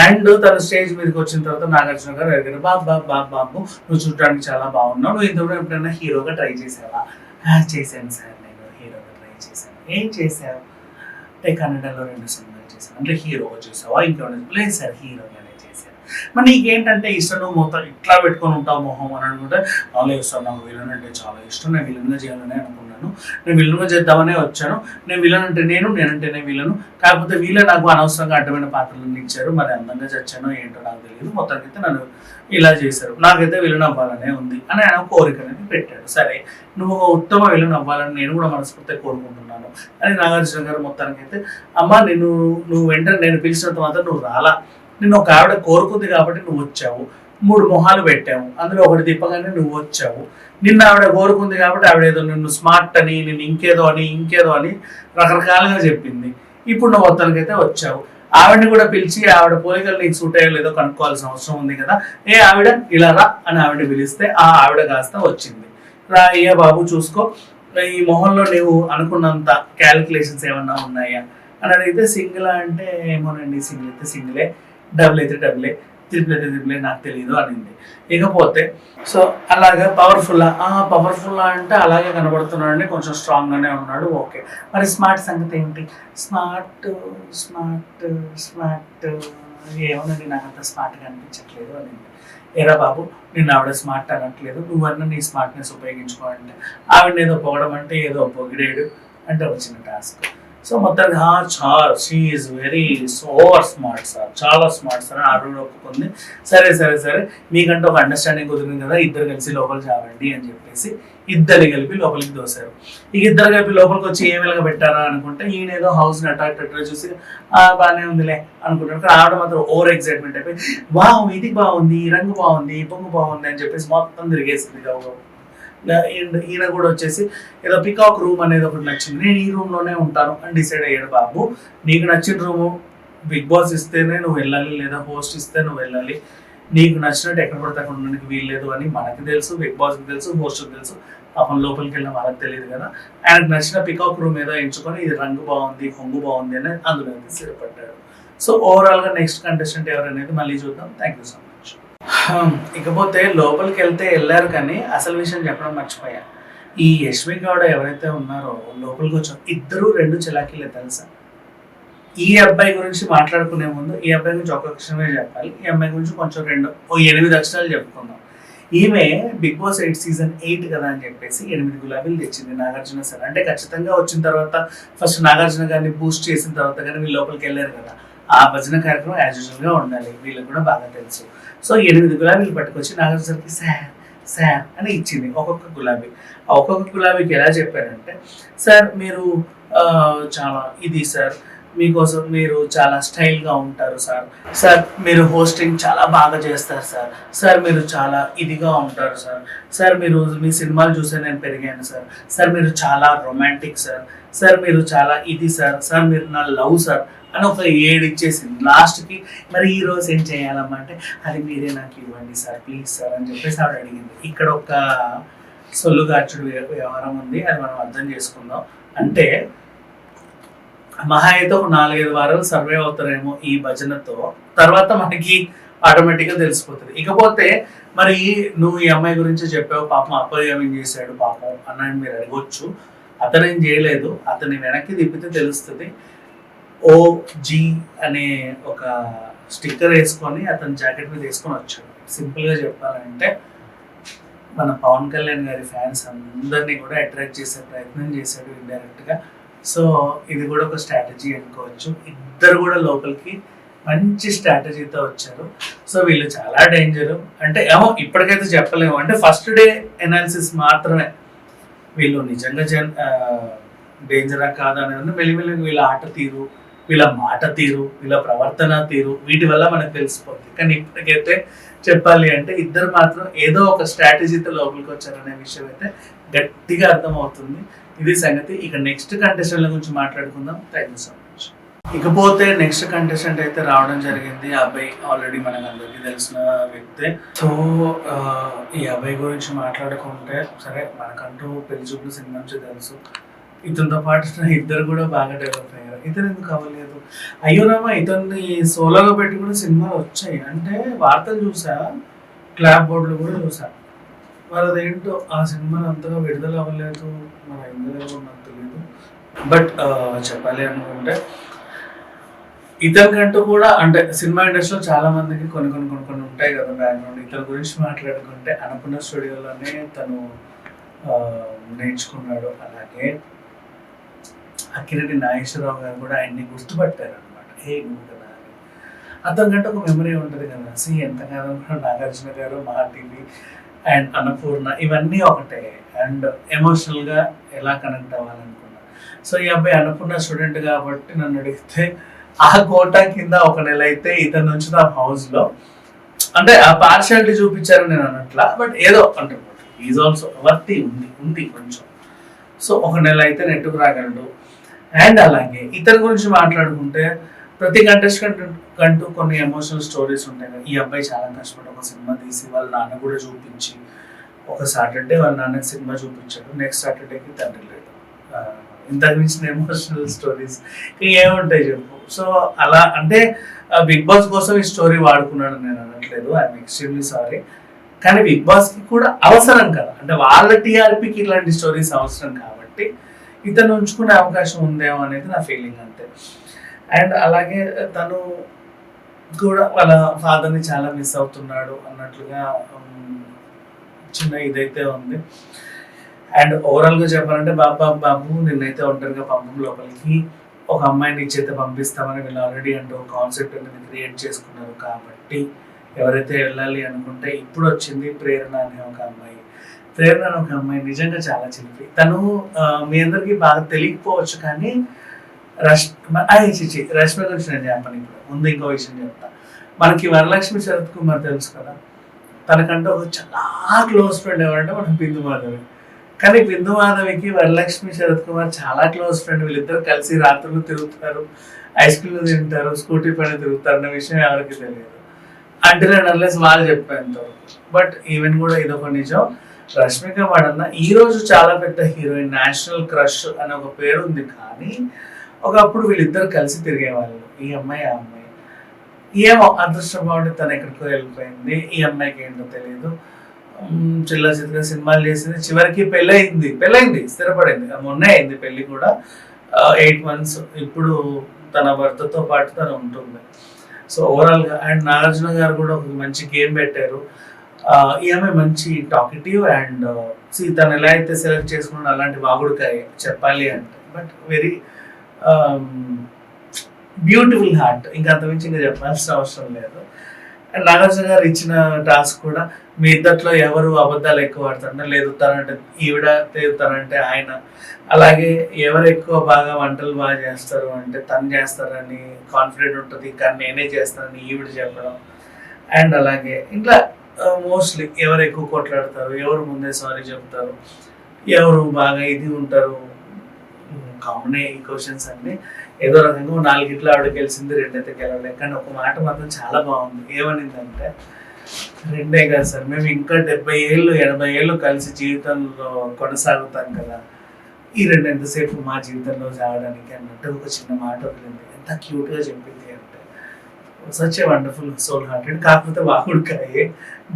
Speaker 1: అండ్ తను స్టేజ్ మీదకి వచ్చిన తర్వాత నాగార్జున గారు అడిగారు, బాబు నువ్వు చూడడానికి చాలా బాగున్నావు, నువ్వు ఇంతవరకు ఎప్పుడైనా హీరోగా ట్రై చేసావా? చేశాను సార్, నేను హీరోగా ట్రై చేశాను. ఏం చేసావు? అంటే కన్నడలో 2 సినిమాలు చేశాను. అంటే హీరోగా చేసావా? ఇంకేమైనా? లేదు సార్, హీరోగానే చేశాను. మరి నీకేంటంటే ఇష్టం, నువ్వు మొత్తం ఇట్లా పెట్టుకొని ఉంటావు మొహం అని అనుకుంటే, లేదు సార్ నాకు విలన్ అంటే చాలా ఇష్టం, నేను విలన్గా చేయాలని అనుకున్నాను, నేను విలన్గా చేద్దామనే వచ్చాను, నేను విలన్ అంటే నేనంటేనే విలను, కాకపోతే వీళ్ళే నాకు అనవసరంగా అడ్డమైన పాత్రలను ఇచ్చారు, మరి అందంగా చచ్చానో ఏంటో నాకు తెలియదు, మొత్తానికైతే నన్ను ఇలా చేశారు, నాకైతే విలన్ అవ్వాలనే ఉంది అని ఆయన కోరిక అనేది పెట్టాడు. సరే నువ్వు ఒక ఉత్తమ విలన్ అవ్వాలని నేను కూడా మనస్ఫూర్తిగా కోరుకుంటున్నాను అని నాగార్జున గారు మొత్తానికైతే, అమ్మ నువ్వు వెంటనే నేను పిలిచినంత మాత్రం నువ్వు రాలా, నిన్ను ఒక ఆవిడ కోరుకుంది కాబట్టి నువ్వు వచ్చావు, 3 మొహాలు పెట్టాము, అందులో ఒకటి తిప్పగానే నువ్వు వచ్చావు. నిన్న ఆవిడ కోరుకుంది కాబట్టి ఆవిడ ఏదో నిన్ను స్మార్ట్ అని, నేను ఇంకేదో అని రకరకాలుగా చెప్పింది. ఇప్పుడు నువ్వు మొత్తానికైతే వచ్చావు. ఆవిడని కూడా పిలిచి ఆవిడ పోలికలు నీకు సూట్ అయ్యో లేదో కనుక్కోవాల్సిన అవసరం ఉంది కదా. ఆవిడ ఇలా రా అని ఆవిడ పిలిస్తే ఆవిడ కాస్త వచ్చింది. రా అయ్యా బాబు చూసుకో, ఈ మొహంలో నువ్వు అనుకున్నంత క్యాలిక్యులేషన్స్ ఏమన్నా ఉన్నాయా అని అడిగితే, సింగిల్ అంటే ఏమోనండి, సింగిల్ అయితే సింగిలే, డబుల్ అయితే డబులే, ట్రిపుల్ అయితే ట్రిపులే, నాకు తెలియదు అనింది. ఇకపోతే సో అలాగే పవర్ఫుల్ అంటే అలాగే కనబడుతున్నాడు, కొంచెం స్ట్రాంగ్గానే ఉన్నాడు, ఓకే. మరి స్మార్ట్ సంగతి ఏంటి? స్మార్ట్ ఏమోనండి, నాకు అంత స్మార్ట్గా అనిపించట్లేదు అనింది. ఏరా బాబు, నిన్ను ఆవిడ స్మార్ట్ అనట్లేదు, నువ్వన్నా నీ స్మార్ట్నెస్ ఉపయోగించుకోవాలంటే ఆవిడని ఏదో పొగడం అంటే ఏదో పొగిడేడు అంటే వచ్చిన టాస్క్. సో మొత్తానికి she is very over smart sir, చాలా స్మార్ట్ సార్ అని ఆవిడ ఒప్పుకుంది. సరే మీకంటే ఒక అండర్స్టాండింగ్ కుదిరింది కదా, ఇద్దరు కలిసి లోపల చావండి అని చెప్పేసి ఇద్దరు కలిపి లోపలికి దోశారు. ఇద్దరు కలిపి లోపలికి వచ్చి ఏం వెలగ పెట్టారా అనుకుంటే, ఈయన ఏదో హౌస్ని అట్రాక్ట్ చూసి బాగానే ఉందిలే అనుకుంటారు. కానీ ఆవిడ మాత్రం ఓవర్ ఎక్సైట్మెంట్ అయిపోయి, వావ్ ఇది బాగుంది, ఈ రంగు బాగుంది, ఈ పొంగు బాగుంది అని చెప్పేసి మొత్తం తిరిగేసింది. ఈయన కూడా వచ్చేసి ఏదో పికాక్ రూమ్ అనేది ఒకటి నచ్చింది, నేను ఈ రూమ్లోనే ఉంటాను అని డిసైడ్ అయ్యాడు. బాబు, నీకు నచ్చిన రూము బిగ్ బాస్ ఇస్తేనే నువ్వు వెళ్ళాలి, లేదా హోస్ట్ ఇస్తే నువ్వు వెళ్ళాలి. నీకు నచ్చినట్టు ఎక్కడ పడితే అక్కడ ఉండడానికి వీల్లేదు అని మనకి తెలుసు, బిగ్ బాస్కి తెలుసు, హోస్ట్కి తెలుసు. పాపం లోపలికి వెళ్ళిన వాళ్ళకి తెలియదు కదా. ఆయనకు నచ్చిన పికాక్ రూమ్ ఏదో ఎంచుకొని ఇది రంగు బాగుంది, కొంగు బాగుంది అని అందులో స్థిరపడ్డాడు. సో ఓవరాల్గా నెక్స్ట్ కంటెస్టెంట్ ఎవరనేది మళ్ళీ చూద్దాం. Thank you so much. ఇకపోతే లోపలికి వెళ్ళారు కానీ అసలు విషయం చెప్పడం మర్చిపోయా. ఈ యశ్వి గౌడ ఎవరైతే ఉన్నారో లోపలికి వచ్చారు, ఇద్దరు 2 చలాకీలే తెలుసా. ఈ అబ్బాయి గురించి మాట్లాడుకునే ముందు ఈ అబ్బాయి గురించి ఒక అక్షరమే చెప్పాలి, ఈ అమ్మాయి గురించి కొంచెం 8 అక్షరాలు చెప్పుకుందాం. ఈమె బిగ్ బాస్ 8 సీజన్ 8 కదా అని చెప్పేసి 8 గులాబీలు తెచ్చింది నాగార్జున సార్. అంటే ఖచ్చితంగా వచ్చిన తర్వాత ఫస్ట్ నాగార్జున గారిని బూస్ట్ చేసిన తర్వాత కానీ వీళ్ళు లోపలికి వెళ్ళారు కదా, ఆ భజన కార్యక్రమం యాజ్ యూజువల్గా ఉండాలి, వీళ్ళకి కూడా బాగా తెలుసు. సో 8 గులాబీలు పట్టుకొచ్చి నాగార్జున సార్కి సార్ అని ఇచ్చింది ఒక్కొక్క గులాబీ. ఆ ఒక్కొక్క గులాబీకి ఎలా చెప్పారంటే, సార్ మీరు చాలా ఇది సార్, మీకోసం మీరు చాలా స్టైల్గా ఉంటారు సార్ మీరు హోస్టింగ్ చాలా బాగా చేస్తారు సార్ మీరు చాలా ఇదిగా ఉంటారు సార్ మీరు మీ సినిమాలు చూసే నేను పెరిగాను సార్ మీరు చాలా రొమాంటిక్ సార్ మీరు చాలా ఇది సార్ మీరు నా లవ్ సార్ అని ఒక 7 ఇచ్చేసింది. లాస్ట్కి మరి ఈ రోజు ఏం చేయాలమ్మా అంటే, అది మీరే నాకు ఇవ్వండి సార్ ప్లీజ్ సార్ అని చెప్పేసి ఆవిడ అడిగింది. ఇక్కడ ఒక సొల్లుగార్చుడు వ్యవహారం ఉంది, అది మనం అర్థం చేసుకుందాం. అంటే మహా అయితే ఒక 4-5 వారాలు సర్వే అవుతారేమో ఈ భజనతో, తర్వాత మనకి ఆటోమేటిక్గా తెలిసిపోతుంది. ఇకపోతే మరి నువ్వు ఈ అమ్మాయి గురించి చెప్పావు, పాపం అబ్బాయి ఏం చేశాడు పాపం అన్నది మీరు అడగొచ్చు. అతను ఏం చేయలేదు, అతన్ని వెనక్కి తిప్పితే తెలుస్తుంది. OG అనే ఒక స్టిక్కర్ వేసుకొని అతని జాకెట్ మీద వేసుకొని వచ్చాడు. సింపుల్గా చెప్పాలంటే మన పవన్ కళ్యాణ్ గారి ఫ్యాన్స్ అందరినీ కూడా అట్రాక్ట్ చేసే ప్రయత్నం చేశాడు ఇండైరెక్ట్గా. సో ఇది కూడా ఒక స్ట్రాటజీ అనుకోవచ్చు. ఇద్దరు కూడా లోపలికి మంచి స్ట్రాటజీతో వచ్చారు. సో వీళ్ళు చాలా డేంజరు. అంటే ఏమో ఇప్పటికైతే చెప్పలేము, అంటే ఫస్ట్ డే ఎనాలిసిస్ మాత్రమే. వీళ్ళు నిజంగా డేంజరా కాదా అనేది మెల్లిమెల్లి వీళ్ళ ఆట తీరు, వీళ్ళ మాట తీరు, వీళ్ళ ప్రవర్తన తీరు, వీటి వల్ల మనకు తెలిసిపోతుంది. కానీ ఇప్పటికైతే చెప్పాలి అంటే ఇద్దరు మాత్రం ఏదో ఒక స్ట్రాటజీతో లోపలికి వచ్చారనే విషయం అయితే గట్టిగా అర్థమవుతుంది. ఇది సంగతి. ఇక నెక్స్ట్ కంటెస్టెంట్ల గురించి మాట్లాడుకుందాం. Thank you so much. ఇకపోతే నెక్స్ట్ కంటెస్టెంట్ అయితే రావడం జరిగింది. ఆ అబ్బాయి ఆల్రెడీ మనకు అందరికీ తెలిసిన వ్యక్తే. సో ఈ అబ్బాయి గురించి మాట్లాడుకుంటే, సరే మనకంటూ పెళ్లి చూపులు సినిమా నుంచి తెలుసు, ఇతనితో పాటు ఇద్దరు కూడా బాగా డెవలప్ అయ్యారు. ఇతను ఎందుకు అవ్వలేదు? అయ్యోరామా, ఇతన్ని సోలోగా పెట్టి కూడా సినిమాలు వచ్చాయి. అంటే వార్తలు చూసా, క్లాప్ బోర్డులు కూడా చూసా. మరి అదేంటో ఆ సినిమాలు అంతగా విడుదల అవ్వలేదు, మన ఎందులో నాకు తెలియదు. బట్ చెప్పాలి అనుకుంటే ఇతనికంటూ కూడా, అంటే సినిమా ఇండస్ట్రీలో చాలా మందికి కొన్ని ఉంటాయి కదా బ్యాక్గ్రౌండ్. ఇతని గురించి మాట్లాడుకుంటే అన్నపూర్ణ స్టూడియోలోనే తను నేర్చుకున్నాడు. అలాగే అక్కిరెడ్డి నాగేశ్వరరావు గారు కూడా ఆయన్ని గుర్తుపట్టారు అనమాట. నువ్వు కదా అని. అతనికంటే ఒక మెమరీ ఉంటుంది కదా. ఎంతగానో నాగార్జున గారు, మహా టీవీ అండ్ అన్నపూర్ణ ఇవన్నీ ఒకటే. అండ్ ఎమోషనల్గా ఎలా కనెక్ట్ అవ్వాలనుకున్నా. సో ఈ అబ్బాయి అన్నపూర్ణ స్టూడెంట్ కాబట్టి నన్ను అడిగితే ఆ కోటా కింద ఒక నెల అయితే ఇతను నుంచి నా హౌస్లో అంటే ఆ పార్షియాలిటీ చూపించారని నేను అనట్లా, బట్ ఏదో అంటే ఈజ్ ఆల్సో వర్తి ఉంది కొంచెం. సో ఒక నెల అయితే నెట్టుకు రాగలడు. అండ్ అలాగే ఇతని గురించి మాట్లాడుకుంటే ప్రతి కంటెస్టెంట్ కంటూ కొన్ని ఎమోషనల్ స్టోరీస్ ఉంటాయి కదా. ఈ అబ్బాయి చాలా కష్టపడి ఒక సినిమా తీసి వాళ్ళ నాన్న కూడా చూపించి, ఒక సాటర్డే వాళ్ళ నాన్నకి సినిమా చూపించాడు, నెక్స్ట్ సాటర్డేకి తండ్రి లేదు. ఇంతకు మించిన ఎమోషనల్ స్టోరీస్ ఏముంటాయి చెప్పు. సో అలా అంటే బిగ్ బాస్ కోసం ఈ స్టోరీ వాడుకున్నాడు నేను అనట్లేదు, ఐఎమ్ ఎక్స్ట్రీమ్లీ సారీ. కానీ బిగ్ బాస్కి కూడా అవసరం కదా, అంటే వాళ్ళ టీఆర్పీకి ఇలాంటి స్టోరీస్ అవసరం కాబట్టి ఇతను ఉంచుకునే అవకాశం ఉందేమో అనేది నా ఫీలింగ్ అంతే. అండ్ అలాగే తను కూడా వాళ్ళ ఫాదర్ని చాలా మిస్ అవుతున్నాడు అన్నట్లుగా చిన్న ఇదైతే ఉంది. అండ్ ఓవరాల్గా చెప్పాలంటే బాబు నిన్నైతే ఒంటరిగా పంపం లోపలికి, ఒక అమ్మాయిని ఇచ్చైతే పంపిస్తామని వీళ్ళు ఆల్రెడీ అంటే ఒక కాన్సెప్ట్ అనేది క్రియేట్ చేసుకున్నారు. కాబట్టి ఎవరైతే వెళ్ళాలి అనుకుంటే ఇప్పుడు వచ్చింది ప్రేరణ అనే ఒక అమ్మాయి. ప్రేరణ అనే ఒక అమ్మాయి నిజంగా చాలా చిలిపి. తను మీ అందరికీ బాగా తెలియకపోవచ్చు, కానీ రష్మి గురించి నేను చెప్పను. ఇప్పుడు ముందు ఇంకో విషయం చెప్తా. మనకి వరలక్ష్మి శరత్ కుమార్ తెలుసు కదా, తనకంటే ఒక చాలా క్లోజ్ ఫ్రెండ్ ఎవరంటే మన బిందు మాధవి. కానీ బిందు మాధవికి వరలక్ష్మి శరత్ కుమార్ చాలా క్లోజ్ ఫ్రెండ్. వీళ్ళిద్దరు కలిసి రాత్రులు తిరుగుతారు, ఐస్ క్రీమ్లు తింటారు, స్కూటీ పైన తిరుగుతారు అన్న విషయం ఎవరికి తెలియదు. అంటే నేను అన్లెస్ వాళ్ళు చెప్పేంత. బట్ ఈవెన్ కూడా ఇదొక నిజం. రష్మిక మండన్న ఈ రోజు చాలా పెద్ద హీరోయిన్, నేషనల్ క్రష్ అనే ఒక పేరు ఉంది. కానీ ఒకప్పుడు వీళ్ళిద్దరు కలిసి తిరిగేవాళ్ళు, ఈ అమ్మాయి ఆ అమ్మాయి. ఏమో అదృష్టం బాగుండి తను ఎక్కడికో వెళ్ళిపోయింది. ఈ అమ్మాయికి ఏంటో తెలియదు, చిల్ల చిత్ర సినిమాలు చేసింది, చివరికి పెళ్ళయింది, స్థిరపడింది. మొన్నే అయింది పెళ్ళి కూడా, 8 months. ఇప్పుడు తన భర్తతో పాటు తను ఉంటుంది. సో ఓవరాల్గా అండ్ నాగార్జున గారు కూడా ఒక మంచి గేమ్ పెట్టారు. ఈ అమ్మాయి మంచి టాకిటివ్ అండ్ తను ఎలా అయితే సెలెక్ట్ చేసుకున్నాడు అలాంటి వాగుడుకాయ చెప్పాలి అంటే. బట్ వెరీ బ్యూటిఫుల్ హార్ట్, ఇంకా అంతమించి ఇంకా చెప్పాల్సిన అవసరం లేదు. అండ్ నాగార్జున గారు ఇచ్చిన టాస్క్ కూడా, మీ ఇద్దట్లో ఎవరు అబద్ధాలు ఎక్కువ ఆడతారన్నా, లేదు తనంటే ఈవిడ, లేదు తనంటే ఆయన. అలాగే ఎవరు ఎక్కువ బాగా వంటలు బాగా చేస్తారు అంటే తను చేస్తారని కాన్ఫిడెంట్ ఉంటుంది, కానీ నేనే చేస్తానని ఈవిడ చెప్పడం. అండ్ అలాగే ఇట్లా మోస్ట్లీ ఎవరు ఎక్కువ కొట్లాడతారు, ఎవరు ముందే సారీ చెప్తారు, ఎవరు బాగా ఇది ఉంటారు, కామనే ఈ క్వశ్చన్స్ అన్ని. ఏదో రకంగా 4 ఇట్లా ఆవిడ గెలిచింది, 2 అయితే గెలవలేదు. కానీ ఒక మాట మాత్రం చాలా బాగుంది. ఏమనిందంటే, 2 కాదు సార్, మేము ఇంకా 70 ఏళ్ళు 80 ఏళ్ళు కలిసి జీవితంలో కొనసాగుతాం కదా, ఈ 2 ఎంతసేపు మా జీవితంలో సాగడానికి అన్నట్టు ఒక చిన్న మాట వదిలింది. ఎంత క్యూట్గా చెప్పింది అంటే, such a wonderful soul hearted. కాకపోతే వాగుడికాయే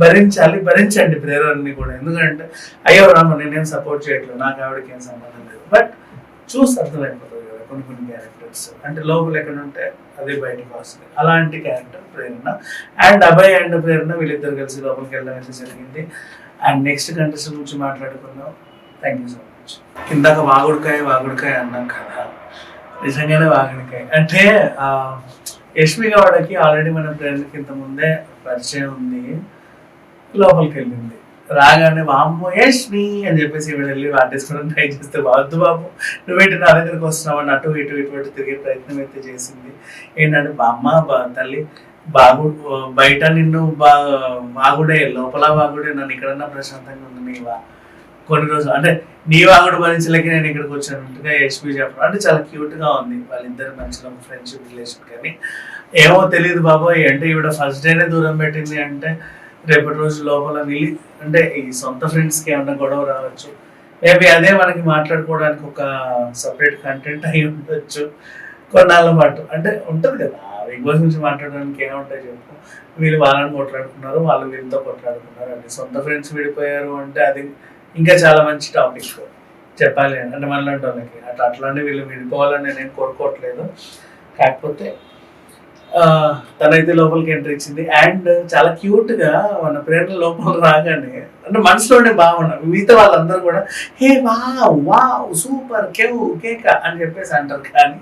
Speaker 1: భరించండి ప్రేరణని కూడా. ఎందుకంటే అయ్యో రామ నేనేం సపోర్ట్ చేయట్లేదు, నాకు ఆవిడకి ఏం సంబంధం లేదు. బట్ చూసి అర్థమైపోతుంది కదా కొన్ని క్యారెక్టర్స్, అంటే లోపల ఎక్కడ ఉంటే అదే బయటకు వస్తుంది. అలాంటి character Prerana. And Abhay and Prerana వీళ్ళిద్దరు కలిసి లోపలికి వెళ్ళడం అయితే జరిగింది. అండ్ నెక్స్ట్ కంటెస్టెంట్ గురించి మాట్లాడుకుందాం. Thank you so much. ఇందాక వాగుడికాయ అన్నాం కదా, నిజంగానే వాగుడికాయ. అంటే యష్మి గౌడకి ఆల్రెడీ మన ప్రేరణకి ఇంత ముందే పరిచయం ఉంది. లోపలికి వెళ్ళింది, రాగానే వామ్మో యష్మి అని చెప్పేసి ఇవి వెళ్ళి వాటేసుకోవడం ట్రై చేస్తే, వద్దు బాబు నువ్వేంటి నా దగ్గరికి వస్తున్నావు అని అటు ఇటు తిరిగే ప్రయత్నం అయితే చేసింది. ఏంటంటే బామ్మ తల్లి బయట నిన్ను వాగుడే, లోపల వాగుడే, నన్ను ఇక్కడన్నా ప్రశాంతంగా ఉంది నీవా కొన్ని రోజులు, అంటే నీ వాగుడు భరించలేక నేను ఇక్కడికి వచ్చినట్టుగా యష్మి చెప్పడం. అంటే చాలా క్యూట్గా ఉంది వాళ్ళిద్దరు మంచిగా ఫ్రెండ్షిప్ రిలేషన్. కానీ ఏమో తెలియదు బాబోయ్, అంటే ఈవిడ ఫస్ట్ డేనే దూరం పెట్టింది అంటే రేపటి రోజు లోపల అంటే ఈ సొంత ఫ్రెండ్స్కి ఏమన్నా గొడవ రావచ్చు. మేబీ అదే మనకి మాట్లాడుకోవడానికి ఒక సపరేట్ కంటెంట్ అయి ఉండొచ్చు కొన్నాళ్ళ పాటు. అంటే ఉంటుంది కదా బిగ్ బాస్ గురించి మాట్లాడడానికి ఏముంటాయి చెప్పు. వీళ్ళు వాళ్ళని కొట్లాడుకున్నారు, వాళ్ళు వీళ్ళతో కొట్లాడుకున్నారు, అది సొంత ఫ్రెండ్స్ విడిపోయారు అంటే అది ఇంకా చాలా మంచి టాపిక్ చెప్పాలి. అంటే మనలాంటి వాళ్ళకి అట్లాంటి వీళ్ళు విడిపోవాలని నేనేం కోరుకోవట్లేదు. కాకపోతే తనైతే లోపలికి ఎంట్రీ ఇచ్చింది. అండ్ చాలా క్యూట్గా మన ప్రేరణ లోపల రాగానే, అంటే మనసులోనే బాగున్నారు, మిగతా వాళ్ళందరూ కూడా హే వావ్ సూపర్ కేక అని చెప్పేసి అంటారు. కానీ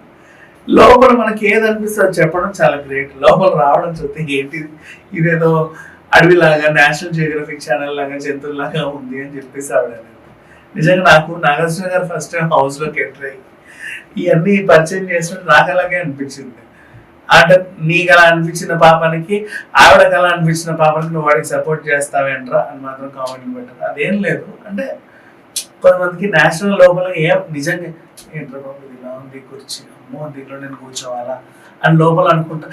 Speaker 1: లోపల మనకి ఏదనిపిస్తుంది చెప్పడం చాలా గ్రేట్. లోపల రావడం చూస్తే ఏంటి ఇదేదో అడవిలాగా, నేషనల్ జియోగ్రఫిక్ ఛానల్ లాగా, జంతువులాగా ఉంది అని చెప్పేసి ఆవిడ. నిజంగా నాకు నాగార్జున గారు ఫస్ట్ టైం హౌస్లోకి ఎంటర్ అయ్యి ఇవన్నీ పరిచయం చేసినట్టు నాకు అలాగే అనిపించింది. అంటే నీకు అలా అనిపించిన పాపానికి ఆవిడకి అలా అనిపించిన పాపానికి నువ్వు వాడికి సపోర్ట్ చేస్తావేంట్రా అని మాత్రం కామెంట్లు పెట్టారు. అదేం లేదు అంటే కొంతమందికి నేషనల్ లోపల ఏం నిజంగా ఏంట్రా బాబు ఇలా ఉంది కుర్చీ, అమ్మో దీంట్లో నేను కూర్చోవాలా అని లోపల అనుకుంటా,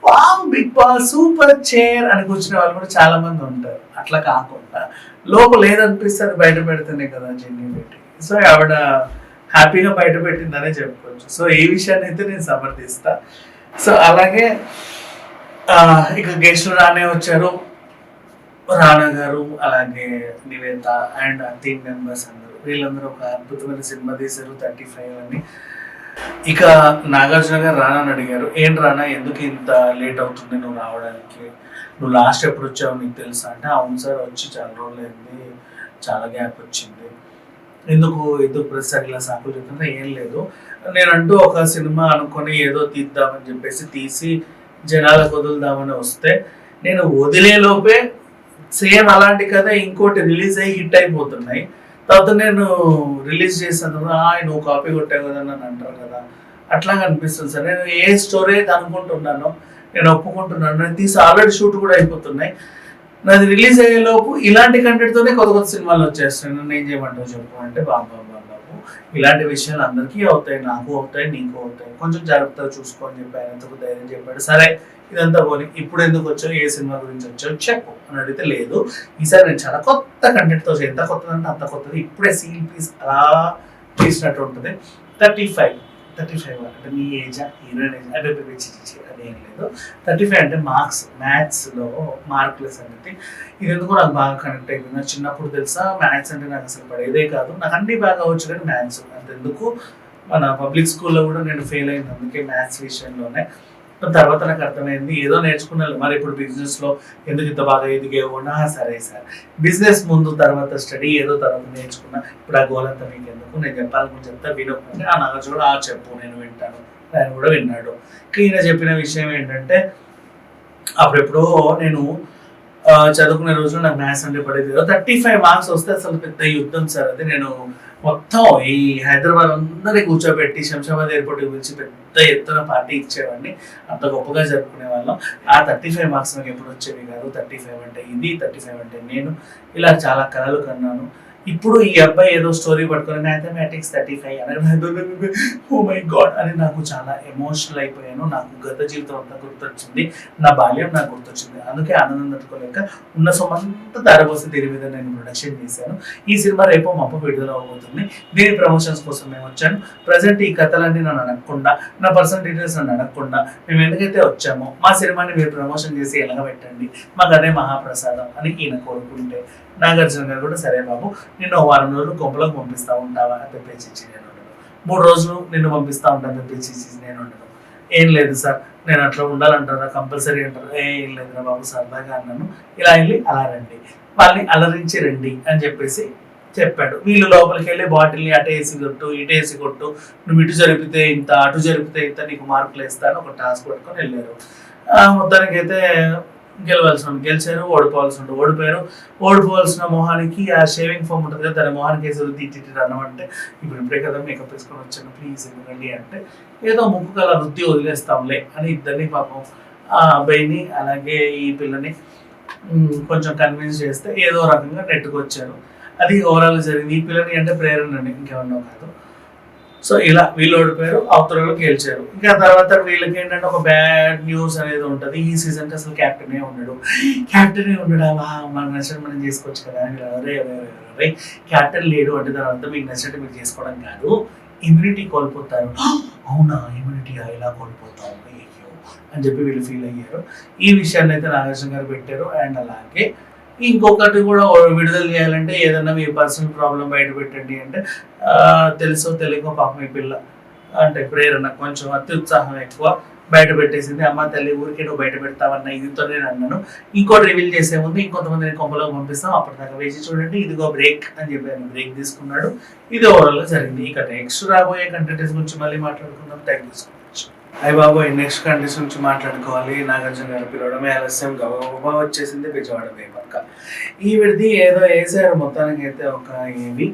Speaker 1: wow Bigg Boss super chair అని కూర్చునే వాళ్ళు కూడా చాలా మంది ఉంటారు. అట్లా కాకుండా లోపల ఏదనిపిస్తే అది బయట పెడితేనే కదా జెన్యున్ పెట్టి. సో ఆవిడ హ్యాపీగా బయట పెట్టిందనే చెప్పుకోవచ్చు. సో ఈ విషయాన్ని అయితే నేను సమర్థిస్తా. సో అలాగే ఇక గెస్టులు రానే వచ్చారు, రానా గారు అలాగే నివేత అండ్ టీమ్ మెంబర్స్ అందరూ. వీళ్ళందరూ ఒక అద్భుతమైన సినిమా తీశారు 35 అని. ఇక నాగార్జున గారు రానాని అడిగారు, ఏంటి రానా ఎందుకు ఇంత లేట్ అవుతుంది నువ్వు రావడానికి, నువ్వు లాస్ట్ ఎప్పుడు వచ్చావు నీకు తెలుసా అంటే, అవును సార్ వచ్చి చాలా రోజులు అయింది, చాలా గ్యాప్ వచ్చింది, ఎందుకు ప్రతిసారి ఇలా సాకులు చెప్తుంటే, ఏం లేదు నేనంటూ ఒక సినిమా అనుకొని ఏదో తీద్దామని చెప్పేసి తీసి జనాలకు వదులుదామని వస్తే నేను వదిలేలోపే సేమ్ అలాంటి కథ ఇంకోటి రిలీజ్ అయ్యి హిట్ అయిపోతున్నాయి. తర్వాత నేను రిలీజ్ చేసిన తర్వాత నువ్వు కాపీ కొట్టావు కదా నన్ను అంటారు కదా, అట్లాగా అనిపిస్తుంది సార్. నేను ఏ స్టోరీ అయితే అనుకుంటున్నానో నేను ఒప్పుకుంటున్నాను, నేను తీసి ఆల్రెడీ షూట్ కూడా అయిపోతున్నాయి, నాది రిలీజ్ అయ్యేలోపు ఇలాంటి కంటెంట్తోనే కొత్త కొత్త సినిమాలు వచ్చేస్తాయి, నన్ను ఏం చేయమంటావు చెప్పు అంటే, బాబు ఇలాంటి విషయాలు అందరికీ అవుతాయి, నాకు అవుతాయి, నీకు అవుతాయి, కొంచెం జాగ్రత్తగా చూసుకో అని చెప్పి ఆయన ఎంతకు ధైర్యం చెప్పాడు. సరే ఇదంతా పోనీ ఇప్పుడు ఎందుకు వచ్చావు, ఏ సినిమా గురించి వచ్చావు చెప్పు అని అడిగితే, లేదు ఈసారి నేను చాలా కొత్త కంటెంట్తో ఎంత కొత్తదంటే అంత కొత్తది, ఇప్పుడే సీల్ పీస్ అలా తీసినట్టు ఉంటుంది. 35 అంటే మీ ఏజా హీరోయిన్ ఏజ్ అదేం లేదు. 35 అంటే మార్క్స్, మ్యాథ్స్లో మార్కుల సంగతి. ఇది ఎందుకు నాకు బాగా కనెక్ట్ అయిపోయింది. నాకు చిన్నప్పుడు తెలుసా మ్యాథ్స్ అంటే నాకు అసలు పడేదే కాదు, నాకు అన్ని బాగా వచ్చు కానీ మ్యాథ్స్ అంతెందుకు మన పబ్లిక్ స్కూల్లో కూడా నేను ఫెయిల్ అయింది అందుకే మ్యాథ్స్ విషయంలోనే. తర్వాత నాకు అర్థమైంది ఏదో నేర్చుకున్నాను, మరి ఇప్పుడు బిజినెస్లో ఎందుకు ఇంత బాగా ఎదిగేవున్నా, సరే సార్ బిజినెస్ ముందు తర్వాత స్టడీ ఏదో తర్వాత నేర్చుకున్నా, ఇప్పుడు ఆ గోల్ అంతా మీకు ఎందుకు, నేను చెప్పాలనుకుని చెప్తా వినకుంటే ఆ నాగార్జున ఆ చెప్పు నేను వింటాను, ఆయన కూడా విన్నాడు. ఈయన చెప్పిన విషయం ఏంటంటే, అప్పుడెప్పుడో నేను చదువుకునే రోజులు నాకు మ్యాథ్స్ అంటే పడేది 35 మార్క్స్ వస్తే అసలు పెద్ద యుద్ధం సార్. అది నేను మొత్తం ఈ హైదరాబాద్ అందరినీ కూర్చోబెట్టి శంషాబాద్ ఎయిర్పోర్ట్ గురించి పెద్ద ఎత్తున పార్టీ ఇచ్చేవాడిని, అంత గొప్పగా జరుపుకునే వాళ్ళం. ఆ 35 మార్క్స్ నాకు ఎప్పుడు వచ్చేవి కాదు. 35 అంటే ఇది, 35 అంటే నేను, ఇలా చాలా కలలు కన్నాను. ఇప్పుడు ఈ అబ్బాయి ఏదో స్టోరీ పట్టుకొని మ్యాథమెటిక్స్ 35 అని ఓ మై గాడ్ అని నాకు చాలా ఎమోషనల్ అయిపోయాను. నాకు గత జీవితం అంతా గుర్తొచ్చింది, నా బాల్యం నాకు గుర్తొచ్చింది. అందుకే ఆనందం తట్టుకోలేక ఉన్న సొమ్మంతా దారపోసి దీని మీద నేను ప్రొడక్షన్ చేశాను. ఈ సినిమా రేపో మప్ప విడుదల అవబోతుంది. దీని ప్రమోషన్స్ కోసం మేము వచ్చాను. ప్రజెంట్ ఈ కథలన్నీ నన్ను అడగకుండా, నా పర్సనల్ డీటెయిల్స్ నన్ను అడగకుండా మేము ఎందుకైతే వచ్చామో మా సినిమాని మీరు ప్రమోషన్ చేసి ఎలాగబెట్టండి, మాకు అదే మహాప్రసాదం అని ఈయన కోరుకుంటే, నాగార్జున గారు కూడా సరే బాబు నిన్ను 1 వారం రోజులు కొంపలోకి పంపిస్తూ ఉంటావా అని తెప్పించి నేను ఉండను, 3 రోజులు నిన్ను పంపిస్తూ ఉంటాను తెప్పించి నేను ఉండను. ఏం లేదు సార్ నేను అట్లా ఉండాలంటారా కంపల్సరీ అంటారు, ఏం లేదురా బాబు సరదాగా అన్నాను, ఇలా వెళ్ళి అలా రండి, వాళ్ళని అలరించి రండి అని చెప్పేసి చెప్పాడు. వీళ్ళు లోపలికి వెళ్ళి బాటిల్ని అటు వేసి కొట్టు ఇటు వేసి కొట్టు, నువ్వు ఇటు జరిపితే ఇంత అటు జరిపితే ఇంత నీకు మార్కులు వేస్తాను ఒక టాస్క్ పట్టుకొని వెళ్ళారు. మొత్తానికి అయితే గెలిచారు, ఓడిపోయారు. ఓడిపోవాల్సిన మొహానికి ఆ షేవింగ్ ఫోమ్ ఉంటుంది కదా, దాని మొహానికి వేసేది తిట్టి అన్నమంటే, ఇప్పుడే కదా మేకప్ వేసుకొని వచ్చాను ప్లీజ్ ఇవ్వండి అంటే, ఏదో ముక్కు కల వృత్తి వదిలేస్తాంలే అని ఇద్దరిని పాపం ఆ అబ్బాయిని అలాగే ఈ పిల్లని కొంచెం కన్విన్స్ చేస్తే ఏదో రకంగా నెట్టుకొచ్చారు. అది ఓవరాల్ జరిగింది. ఈ పిల్లని అంటే ప్రేరణ అండి, ఇంకేమన్నా కాదు. సో ఇలా వీళ్ళు ఓడిపోయారు, అవతలలో గెలిచారు. ఇంకా తర్వాత వీళ్ళకి ఏంటంటే ఒక బ్యాడ్ న్యూస్ అనేది ఉంటుంది, ఈ సీజన్కి అసలు క్యాప్టెనే ఉండడా, మనకు నచ్చినట్టు మనం చేసుకోవచ్చు కదా అని. అరే క్యాప్టెన్ లేడు అంటే దాని అర్థం మీకు నచ్చినట్టు మీరు చేసుకోవడం కాదు, ఇమ్యూనిటీ కోల్పోతారు. అవునా ఇమ్యూనిటీ ఇలా కోల్పోతాం అని చెప్పి వీళ్ళు ఫీల్ అయ్యారు. ఈ విషయాన్ని అయితే నాగార్జున గారు పెట్టారు. అండ్ అలాగే ఇంకొకటి కూడా విడుదల చేయాలంటే ఏదన్నా మీ పర్సనల్ ప్రాబ్లం బయట పెట్టండి అంటే, తెలుసో తెలియకో పాపం మీ పిల్ల అంటే ప్రేరణ కొంచెం అత్యుత్సాహం ఎక్కువ బయట పెట్టేసింది. అమ్మ తల్లి ఊరికే నువ్వు బయట పెడతావన్న ఇదితో నేను అన్నాను, ఇంకోటి రివీల్ చేసే ముందు ఇంకొంతమందిని కొంపలోకి పంపిస్తాం, అప్పటిదాకా వేసి చూడండి, ఇదిగో బ్రేక్ అని చెప్పి బ్రేక్ తీసుకున్నాడు. ఇది ఓవరాల్గా జరిగింది. ఇక నెక్స్ట్ రాబోయే కంటెంట్స్ గురించి మళ్ళీ మాట్లాడుకుందాం. Thank you so much. అయ్య బాబోయ్ నెక్స్ట్ కంటెంట్స్ గురించి మాట్లాడుకోవాలి. నాగార్జున గారు పిలవడమే ఆలస్యం, గబగబా వచ్చేసింది విజయవాడ పక్క. ఈ విడిది ఏదో వేసారు మొత్తానికి అయితే ఒక ఏవి,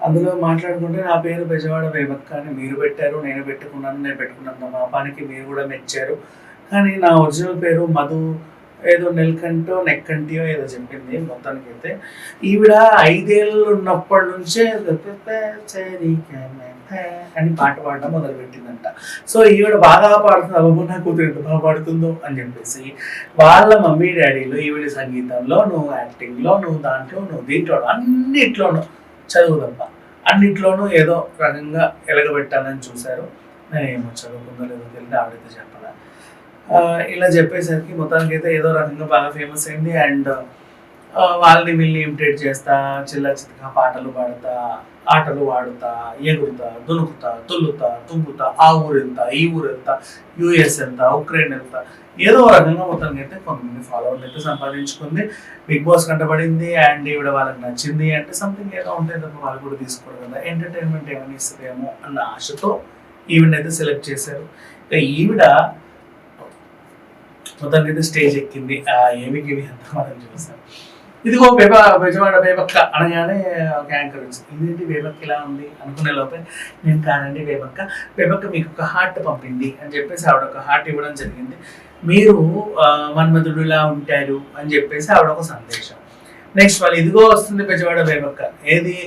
Speaker 1: అందులో మాట్లాడుకుంటే నా పేరు బెజవాడ వేమక్క అని మీరు పెట్టారు, నేను పెట్టుకున్నాను, నేను పెట్టుకున్నంత పాపానికి మీరు కూడా మెచ్చారు. కానీ నా ఒరిజినల్ పేరు మధు ఏదో నెల్కంటో నెక్కంటియో ఏదో చెప్పింది మొత్తానికైతే. ఈవిడ 5 ఏళ్ళు ఉన్నప్పటి నుంచే అని పాట పాడడం మొదలుపెట్టిందంట. సో ఈవిడ బాగా పాడుతుంది, అబ్బో నా కూతురు ఎంత బాగా పాడుతుందో అని చెప్పేసి వాళ్ళ మమ్మీ డాడీలు ఈవిడ సంగీతంలో, నువ్వు యాక్టింగ్లో, నువ్వు దాంట్లో, నువ్వు దీంట్లో, అన్నిట్లోనూ చదువు తప్ప అన్నిట్లోనూ ఏదో రకంగా ఎలగబెట్టాలని చూశారు. ఏమో చదువుకుందో లేదో తెలియదు, ఆవిడైతే చెప్పాలా. ఇలా చెప్పేసరికి మొత్తానికైతే ఏదో రకంగా బాగా ఫేమస్ అయింది. అండ్ వాళ్ళని వీళ్ళని ఇమిటేట్ చేస్తా, చిల్ల చిత్తగా పాటలు పాడుతా, ఆటలు ఆడుతా, ఎగురుతా, దునుకుతా, తుల్లుతా, తుంగుతా, ఆ ఊరెళ్తా, ఈ ఊరెళ్తా, యూఎస్ వెళ్తా, ఉక్రెయిన్ వెళ్తా, ఏదో రకంగా మొత్తానికి అయితే కొంతమంది ఫాలోవర్లు అయితే సంపాదించుకుంది. Big boss కంటపడింది. అండ్ ఈవిడ వాళ్ళకి నచ్చింది అంటే సంథింగ్ ఏదో ఉంటే తప్ప వాళ్ళు కూడా తీసుకోరు కదా, ఎంటర్టైన్మెంట్ ఏమైనా ఇస్తుందేమో అన్న ఆశతో ఈవిడైతే సెలెక్ట్ చేశారు. ఇక ఈవిడ మొత్తానికి అయితే స్టేజ్ ఎక్కింది. ఏమికి అంతా మనం చూసాం. ఇదిగో బెజవాడ బేబక్క అనగానే ఒక యాంకర్ వచ్చింది. ఇదేంటి బేబక్క ఇలా ఉంది అనుకునే లోపే, నేను కానండి బేబక్క మీకు ఒక హార్ట్ పంపింది అని చెప్పేసి ఆవిడ ఒక హార్ట్ ఇవ్వడం జరిగింది. మీరు మన్మధుడులా ఉంటారు అని చెప్పేసి ఆవిడ ఒక సందేశం. నెక్స్ట్ వాళ్ళు ఇదిగో వస్తుంది బెజవాడ బేబక్క, ఏది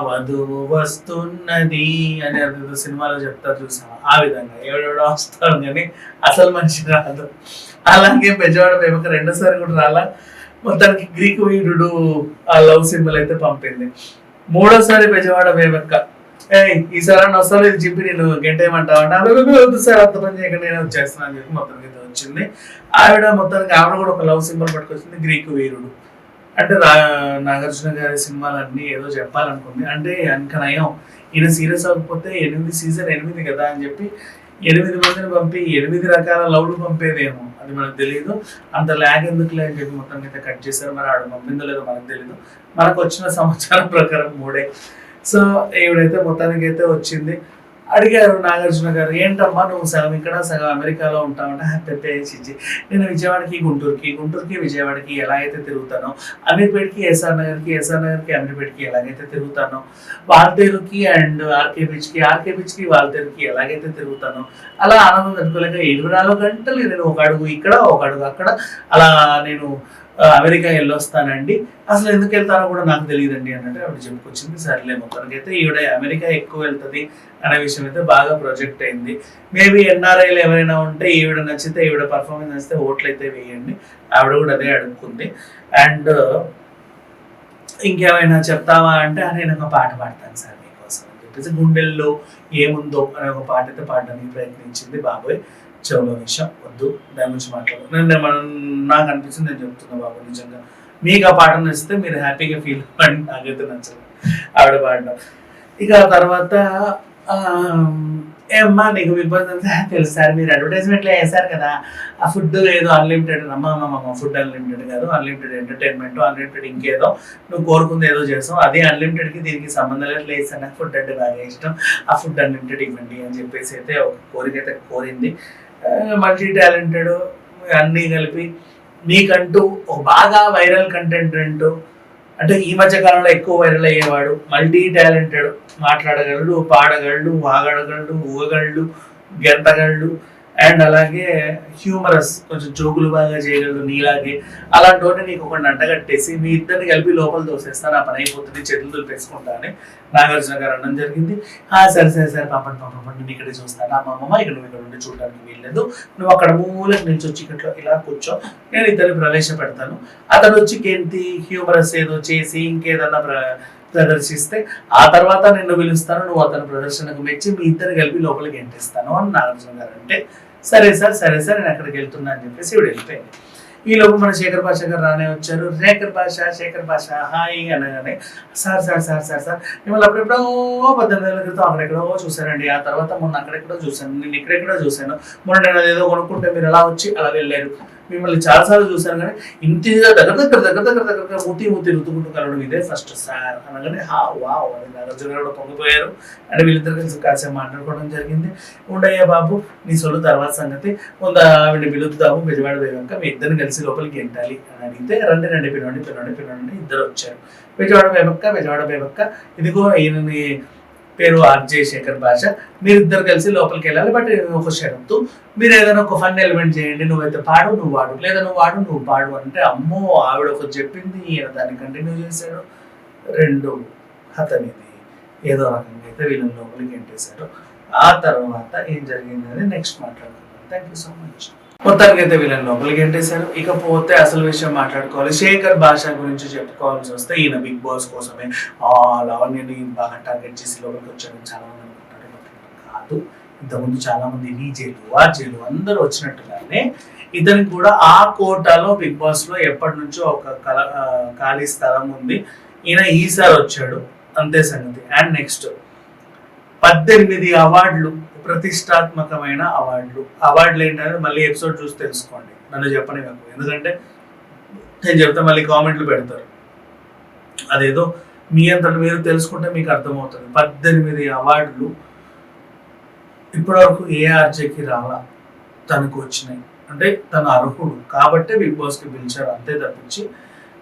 Speaker 1: వధువు వస్తున్నది అని సినిమాలో చెప్తారు చూసాం, ఆ విధంగా ఎవడెవడో వస్తారు కానీ అసలు మనిషి రాదు. అలాగే బెజవాడ బేబక్క రెండోసారి కూడా రాలా. మొత్తానికి గ్రీకు వీరుడు ఆ లవ్ సింబల్ అయితే పంపింది. మూడోసారి బెజవాడ బేబక్క, ఈసారి వస్తాను ఇది చెప్పి నేను గంటేయమంటావు అంటే వద్దు సార్ అంత పని చేయకుండా నేను వచ్చేస్తాను అని చెప్పి మొత్తానికి అయితే వచ్చింది. ఆవిడ మొత్తానికి ఆవిడ కూడా ఒక లవ్ సింబల్ పట్టుకొచ్చింది, గ్రీకు వీరుడు. అంటే నాగార్జున గారి సినిమాలన్నీ ఏదో చెప్పాలనుకుంది. అంటే అంక నయం ఈయన సీరియస్ అవ్వకపోతే 8 సీజన్ 8 కదా అని చెప్పి 8 మందిని పంపి 8 రకాల లవ్లు పంపేదేమో, అది మనకు తెలియదు. అంత ల్యాగ్ ఎందుకులే అని చెప్పి మొత్తం అయితే కట్ చేశారు. మరి ఆవిడ పంపిందో లేదో మనకు తెలియదు. మనకు వచ్చిన సమాచారం ప్రకారం 3. సో ఈవిడైతే మొత్తానికి అయితే వచ్చింది. అడిగారు నాగార్జున గారు, ఏంటమ్మా నువ్వు సగం ఇక్కడ సగం అమెరికాలో ఉంటావంటే హ్యాపీ చిచ్చి, నేను విజయవాడకి గుంటూరుకి విజయవాడకి ఎలా అయితే తిరుగుతానో, అమీర్పేట్కి ఎస్ఆర్ నగర్కి అమీర్పేట్కి ఎలాగైతే తిరుగుతానో, వాల్తేరుకి అండ్ ఆర్కే బీచ్కి వాల్తేరుకి ఎలాగైతే తిరుగుతానో, అలా ఆనందం తట్టుకోలేక 24 గంటలు నేను ఒక అడుగు ఇక్కడ ఒక అడుగు అక్కడ అలా నేను అమెరికా వెళ్ళొస్తానండి, అసలు ఎందుకు వెళ్తానో కూడా నాకు తెలియదండి అన్నట్టు ఆవిడ చెప్పుకొచ్చింది. సరేలే మొత్తానికైతే ఈవిడ అమెరికా ఎక్కువ వెళ్తుంది అనే విషయం అయితే బాగా ప్రొజెక్ట్ అయింది. మేబీ ఎన్ఆర్ఐలు ఎవరైనా ఉంటే ఈవిడ నచ్చితే, ఈవిడ పర్ఫార్మెన్స్ నచ్చితే ఓట్లు అయితే వేయండి. ఆవిడ కూడా అదే అడుక్కుంది. అండ్ ఇంకేమైనా చెప్తావా అంటే నేను ఒక పాట పాడతాను సార్ మీకోసం అని చెప్పేసి గుండెల్లో ఏముందో అనే ఒక పాట అయితే పాడడానికి ప్రయత్నించింది. బాబోయ్ చెవులో విషయం వద్దు, దాని గురించి మాట్లాడు. నాకు అనిపించింది, నేను చెప్తున్నా బాబు నిజంగా మీకు ఆ పాట నచ్చితే మీరు హ్యాపీగా ఫీల్ అవ్వండి, నాకైతే నచ్చదు ఆవిడ పాడడం. ఇక తర్వాత ఏమ్మా నీకు బిగ్ బాస్ అంతా తెలుసు సార్, మీరు అడ్వర్టైజ్మెంట్లో వేశారు కదా ఆ ఫుడ్ ఏదో అన్లిమిటెడ్, అమ్మ ఫుడ్ అన్లిమిటెడ్ కాదు, అన్లిమిటెడ్ ఎంటర్టైన్మెంట్, అన్లిమిటెడ్ ఇంకేదో నువ్వు కోరుకుంది ఏదో చేస్తావు, అదే అన్లిమిటెడ్కి దీనికి సంబంధం లేదు సార్, నాకు ఫుడ్ అంటే బాగా ఇష్టం, ఆ ఫుడ్ అన్లిమిటెడ్ ఇవ్వండి అని చెప్పేసి అయితే ఒక కోరిక అయితే కోరింది. మల్టీ టాలెంటెడ్ అన్నీ కలిపి నీకంటూ ఒక బాగా వైరల్ కంటెంట్ అంటూ, అంటే ఈ మధ్య కాలంలో ఎక్కువ వైరల్ అయ్యేవాడు, మల్టీ టాలెంటెడ్, మాట్లాడగలడు, పాడగలడు, వాగడగలడు, ఊగగలడు, గెంతగలడు, అండ్ అలాగే హ్యూమరస్, కొంచెం జోకులు బాగా చేయగలడు నీలాగే. అలాంటి వాటిని నీకు ఒక అంటగట్టేసి మీ ఇద్దరిని కలిపి లోపల తోసేస్తా, నా పని అయిపోతుంది, చేతులు దులిపేసుకుంటా అని నాగార్జున గారు అనడం జరిగింది. సరే పాపండి నేను ఇక్కడే చూస్తాను, అమ్మమ్మ ఇక్కడ నువ్వు ఇక్కడ ఉండి చూడడానికి వీల్లేదు, నువ్వు అక్కడ మూలకు నిల్చొచ్చి ఇక్కడ ఇలా కూర్చో, నేను ఇద్దరిని ప్రవేశపెడతాను, అతను వచ్చి కేంతి హ్యూమరస్ ఏదో చేసి ఇంకేదన్నా ప్రదర్శిస్తే ఆ తర్వాత నిన్ను పిలుస్తాను, నువ్వు అతని ప్రదర్శనకు మెచ్చి మీ ఇద్దరు కలిపి లోపలికి ఎంటిస్తాను అని నాగార్జున గారు అంటే సరే సార్ నేను అక్కడికి వెళ్తున్నా అని చెప్పేసి ఇవిడ వెళ్ళిపోయింది. ఈ లోపు మన శేఖర్ భాష గారు రానే వచ్చారు. శేఖర్ భాష హాయ్ అనగానే సార్ మిమ్మల్ని అప్పుడెప్పుడో 18 ఏళ్ళ క్రితం అక్కడెక్కడో చూశానండి, ఆ తర్వాత మొన్న అక్కడెక్కడో చూశాను, నేను ఇక్కడెక్కడో చూశాను, మొన్న నేను అదేదో కొనుక్కుంటే మీరు అలా వచ్చి అలా వెళ్ళారు, మిమ్మల్ని చాలాసార్లు చూశాను కానీ ఇంటిగా దగ్గర మూతి రుతుకుంటూ కలవడం ఇదే ఫస్ట్ సార్ అనగానే వావ్ అని నాగార్జున గారు పొంగిపోయారు. అంటే వీళ్ళిద్దరు కలిసి కాసేపు మాట్లాడుకోవడం జరిగింది. ఉండయ్యా బాబు నీ సొల్లు తర్వాత సంగతి, ముందు ఆవిడని పిలుద్దాము, బెజవాడ పోయాక మీ ఇద్దరిని కలిసి లోపలికి ఎంటాలి అని అడిగితే రండి పిలవండి ఇద్దరు వచ్చారు. బెజవాడ బేబక్క ఇదిగో ఈయనని పేరు ఆర్జే శేఖర్ భాష. మీరిద్దరు కలిసి లోపలికి వెళ్ళాలి. బట్ ఒక షరతు, మీరు ఏదైనా ఒక ఫన్ ఎలిమెంట్ చేయండి, నువ్వైతే పాడు నువ్వు వాడు, లేదా నువ్వు వాడు నువ్వు పాడు అంటే, అమ్మో ఆవిడ ఒకటి చెప్పింది, ఈయన దాన్ని కంటిన్యూ చేశాడు, రెండు అతనిది ఏదో రకంగా అయితే వీళ్ళని లోపలికి ఎంటేశారు. ఆ తర్వాత ఏం జరిగిందని నెక్స్ట్ మాట్లాడుకుందాం. Thank you so much. మొత్తానికి అయితే వీళ్ళని లోపలికి ఎంటేశారు. ఇకపోతే అసలు విషయం మాట్లాడుకోవాలి. శేఖర్ భాష గురించి చెప్పుకోవాల్సి వస్తే, ఈయన బిగ్ బాస్ కోసమే లావణ్యని బాగా టార్గెట్ చేసి లోపలికి వచ్చాడని చాలా మంది అనుకుంటారు. కాదు, ఇంతకుముందు చాలా మంది డీజేలు ఆర్జేలు అందరూ వచ్చినట్టుగానే ఇతనికి కూడా ఆ కోటాలో బిగ్ బాస్ లో ఎప్పటి నుంచో ఒక ఖాళీ స్థలం ఉంది. ఈయన ఈసారి వచ్చాడు, అంతే సంగతి. అండ్ నెక్స్ట్ 18 అవార్డులు, ప్రతిష్టాత్మకమైన అవార్డులు ఏంటనేది మళ్ళీ ఎపిసోడ్ చూసి తెలుసుకోండి, నన్ను చెప్పని కాదు. ఎందుకంటే నేను చెప్తే మళ్ళీ కామెంట్లు పెడతారు. అదేదో మీ అంతటి మీరు తెలుసుకుంటే మీకు అర్థమవుతుంది. 18 అవార్డులు ఇప్పటివరకు ఏ ఆర్జేకి రాలా, తనకు వచ్చినాయి. అంటే తను అర్హుడు కాబట్టి బిగ్ బాస్కి పిలిచారు, అంతే తప్పించి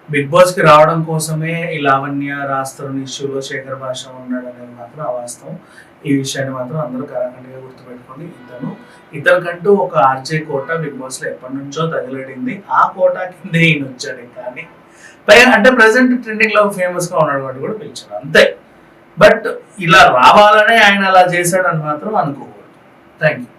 Speaker 1: బిగ్ బాస్కి రావడం కోసమే ఈ లావణ్య రాస్తరుని ఇష్యూలో శేఖర్ భాష ఉన్నాడు అనేది మాత్రం అవాస్తవం. ఈ విషయాన్ని మాత్రం అందరూ కరాఖండిగా గుర్తుపెట్టుకోండి. ఇతనికంటూ ఒక ఆర్జే కోట బిగ్ బాస్ లో ఎప్పటి నుంచో తగిలడింది. ఆ కోటా కిందే ఈయన వచ్చాడు. కానీ పైగా అంటే ప్రెసెంట్ ట్రెండింగ్ లో ఫేమస్ గా ఉన్నాడు వాటి కూడా పిలిచాడు, అంతే. బట్ ఇలా రావాలనే ఆయన అలా చేశాడని మాత్రం అనుకోకూడదు. Thank you.